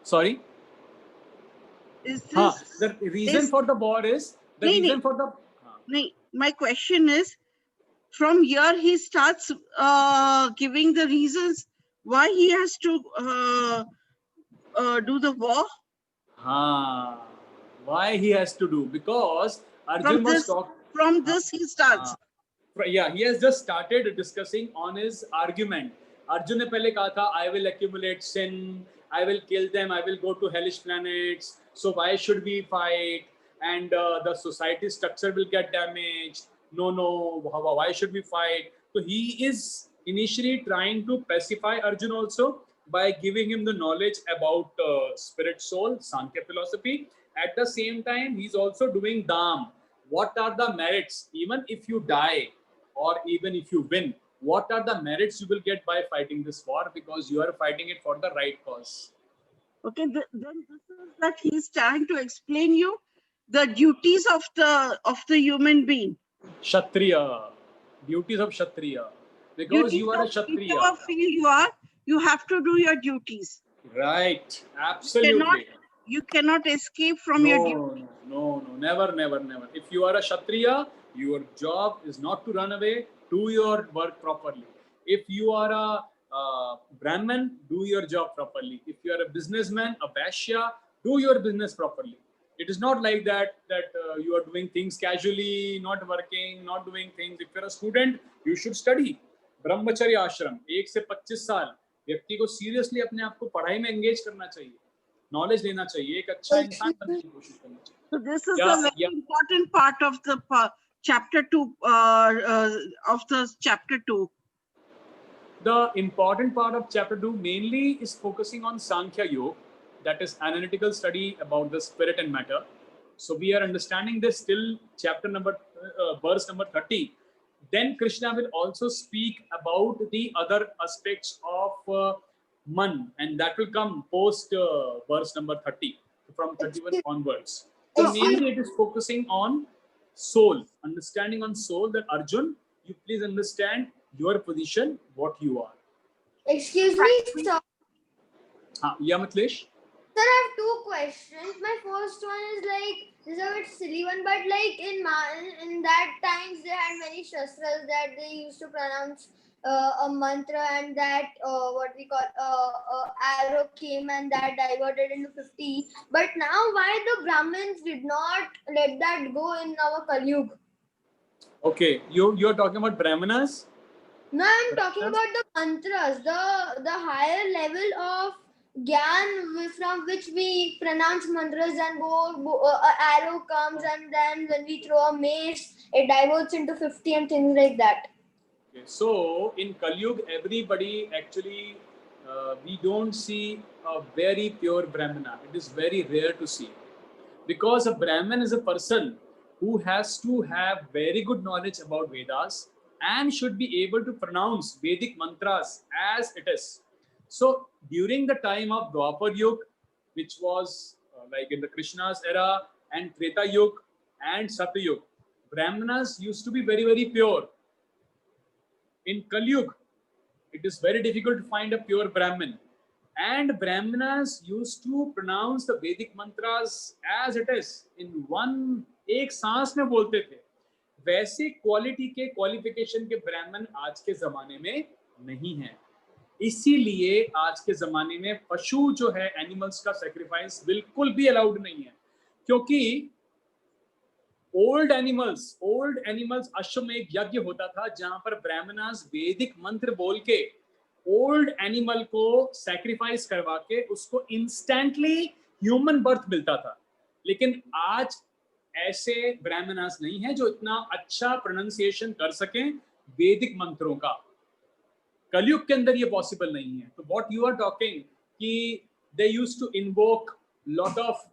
Sorry? Is this the reason for the war is the reason for the my question is, from here he starts giving the reasons why he has to do the war. Why he has to do, because Arjun was talking from this he starts. Yeah, he has just started discussing on his argument. Arjun ने पहले कहा था, I will accumulate sin, I will kill them, I will go to hellish planets, so why should we fight, and the society structure will get damaged. No, why should we fight? So he is initially trying to pacify Arjun also by giving him the knowledge about spirit soul, Sankhya philosophy. At the same time, he's also doing Dham. What are the merits, even if you die or even if you win, what are the merits you will get by fighting this war, because you are fighting it for the right cause. Okay, then this is that he's trying to explain you the duties of the human being. Kshatriya, duties of Kshatriya, because duties you are a Kshatriya. Whatever field you are, you have to do your duties. Right, absolutely. You cannot escape from your duty. never. If you are a Kshatriya, your job is not to run away. Do your work properly. If you are a Brahmin, do your job properly. If you are a businessman, a Vaishya, do your business properly. It is not like that you are doing things casually, not working, not doing things. If you are a student, you should study. ब्रह्मचर्य आश्रम 1 से 25 साल व्यक्ति को seriously अपने आप को पढ़ाई में एंगेज करना चाहिए, नॉलेज लेना चाहिए, एक अच्छा इंसान बनने की कोशिश करना चाहिए. So this is a very important part of the chapter 2 of the chapter 2. The important part of chapter 2 mainly is focusing on Sankhya Yoga, that is analytical study about the spirit and matter. So we are understanding this till chapter number verse number 30. Then Krishna will also speak about the other aspects of man, and that will come post verse number 30, from 31 onwards. So mainly it is focusing on soul, understanding on soul, that Arjun, you please understand your position, what you are. Excuse me, sir. Yeah, Mitlesh? Sir, I have 2 questions. My first one is like, this is a bit silly one, but like in that times they had many shastras that they used to pronounce a mantra, and that what we call arrow came and that diverted into 50. But now why the Brahmins did not let that go in our Kali Yuga? Okay, you're talking about Brahmanas? No, I'm talking about the mantras, the higher level of Gyan from which we pronounce mantras, and an arrow comes, and then when we throw a mace, it diverts into 50 and things like that. Okay, so in Kali Yuga, everybody actually, we don't see a very pure Brahmana. It is very rare to see. Because a Brahmin is a person who has to have very good knowledge about Vedas and should be able to pronounce Vedic mantras as it is. So during the time of Dwapar Yuga, which was like in the Krishna's era, and Treta Yuga and Satya Yuga, Brahmanas used to be very, very pure. In Kali Yuga, it is very difficult to find a pure Brahmin. And Brahmanas used to pronounce the Vedic mantras as it is, in one, एक सांस में बोलते थे. वैसे quality के qualification के ब्राह्मण आज के जमाने में नहीं है. इसीलिए आज के जमाने में पशु जो है, एनिमल्स का सैक्रिफाइस बिल्कुल भी अलाउड नहीं है, क्योंकि ओल्ड एनिमल्स अश्वमेध यज्ञ होता था जहां पर ब्राह्मणास वैदिक मंत्र बोल के ओल्ड एनिमल को सैक्रिफाइस करवा के उसको इंस्टेंटली ह्यूमन बर्थ मिलता था. लेकिन आज ऐसे ब्राह्मणास नहीं है जो इतना अच्छा प्रोनाउंसिएशन कर सकें वैदिक मंत्रों का. कलयुग के अंदर ये पॉसिबल नहीं है. तो व्हाट यू आर टॉकिंग कि they used to invoke lot of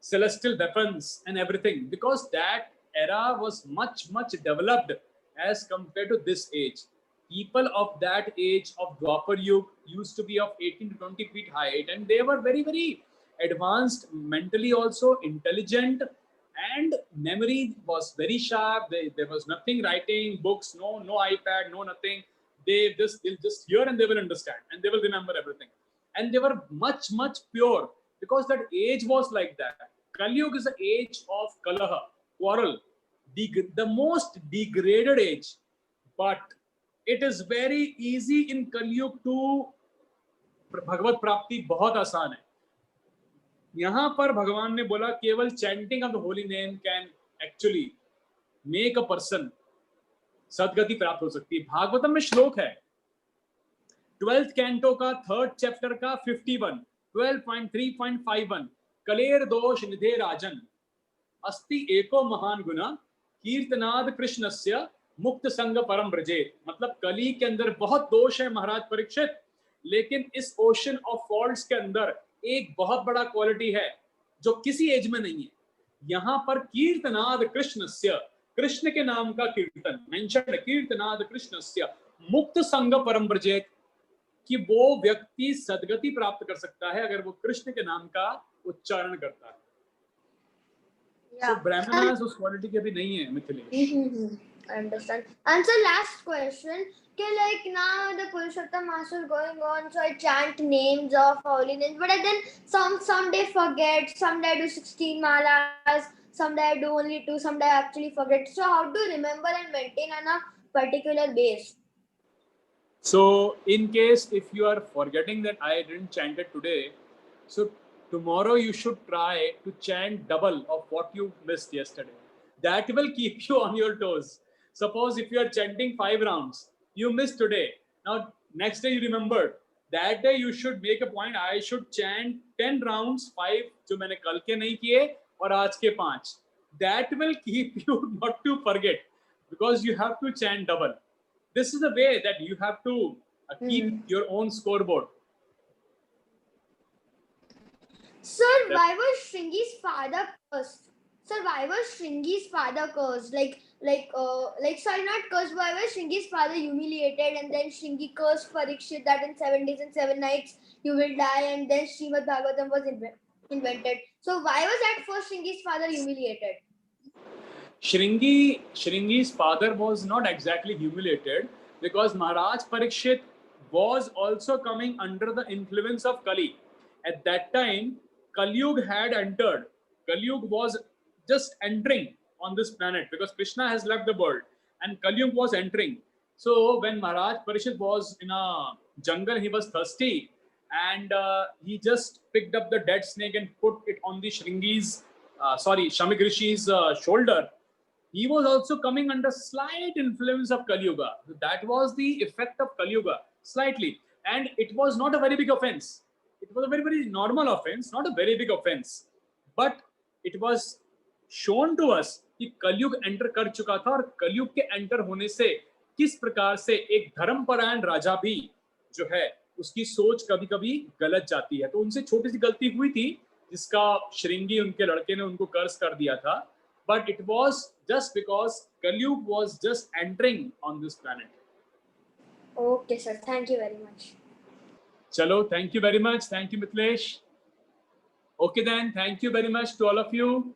celestial weapons and everything, because that era was much developed as compared to this age. People of that age of Dwapar Yuga used to be of 18 to 20 feet height, and they were very advanced mentally, also intelligent, and memory was very sharp. There was nothing writing books, no iPad, no nothing. They'll just hear and they will understand and they will remember everything. And they were much pure, because that age was like that. Kali Yuga is the age of Kalaha, quarrel, the most degraded age. But it is very easy in Kali Yuga to भगवत प्राप्ति बहुत आसान है. यहाँ पर भगवान ने बोला केवल chanting of the holy name can actually make a person सदगति प्राप्त हो सकती है. भागवतम में श्लोक है 12th कैंटो का 3rd चैप्टर का 51 12.3.51. कलेर दोष निधे राजन अस्ति एको महान गुना कीर्तनाद कृष्णस्य मुक्त संग परम ब्रजेत. मतलब कली के अंदर बहुत दोष है महाराज परीक्षित, लेकिन इस ओशन ऑफ फॉल्ट्स के अंदर एक बहुत बड़ा क्वालिटी है जो किसी एज में नहीं है. यहाँ पर कीर्तनाद कृष्णस्य, कृष्ण के नाम का कीर्तन मेंशन, कीर्तनाद कृष्णस्य मुक्त संग परम ब्रजेत, कि वो व्यक्ति सदगति प्राप्त कर सकता है अगर वो कृष्ण के नाम का उच्चारण करता है. तो ब्राह्मणास उस क्वालिटी के भी नहीं है Mithilesh. I understand. And so last question. Okay, like now the Purushottam Mass is going on, so I chant names of holy names, but then someday forget, someday I do 16 malas, someday I do only 2, someday I actually forget. So how to remember and maintain on a particular base? So in case if you are forgetting that I didn't chant it today, so tomorrow you should try to chant double of what you missed yesterday. That will keep you on your toes. Suppose if you are chanting 5 rounds, you missed today. Now next day you remembered. That day you should make a point. I should chant 10 rounds, 5 जो मैंने कल के नहीं किए और आज के 5. That will keep you not to forget because you have to chant double. This is the way that you have to keep your own scoreboard. Sir, why was Shringi's father cursed? Sir, why was Shringi's father cursed? Sorry, not cursed. Why was Shringi's father humiliated, and then Shringi cursed Parikshit that in 7 days and 7 nights you will die, and then Srimad Bhagavatam was invented. So why was at first Shringi's father humiliated? Shringi's father was not exactly humiliated because Maharaj Parikshit was also coming under the influence of Kali. At that time, Kali Yuga had entered. Kali Yuga was just entering on this planet because Krishna has left the world and Kali Yuga was entering. So when Maharaj Parikshit was in a jungle, he was thirsty and he just picked up the dead snake and put it on the Shamik Rishi's shoulder. He was also coming under slight influence of Kali Yuga. That was the effect of Kali Yuga, slightly. And it was not a very big offense. It was a very, very normal offense, not a very big offense. But it was shown to us कि कलयुग enter कर चुका था और कलयुग के enter होने से किस प्रकार से एक धर्मपरायण राजा भी जो है उसकी सोच कभी कभी गलत जाती है. तो उनसे छोटी सी गलती हुई थी जिसका श्रृंगी उनके लड़के ने उनको कर्ज कर दिया था. But it was just because Kali Yuga was just entering on this planet. Okay, sir. Thank you very much. Chalo, thank you very much. Thank you, Mitlesh. Okay then, thank you very much to all of you.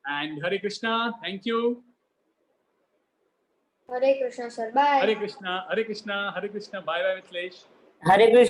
And Hare Krishna, thank you. Hare Krishna, sir. Bye. Hare Krishna, Hare Krishna, Hare Krishna. Bye bye, Mitlesh. Hare Krishna.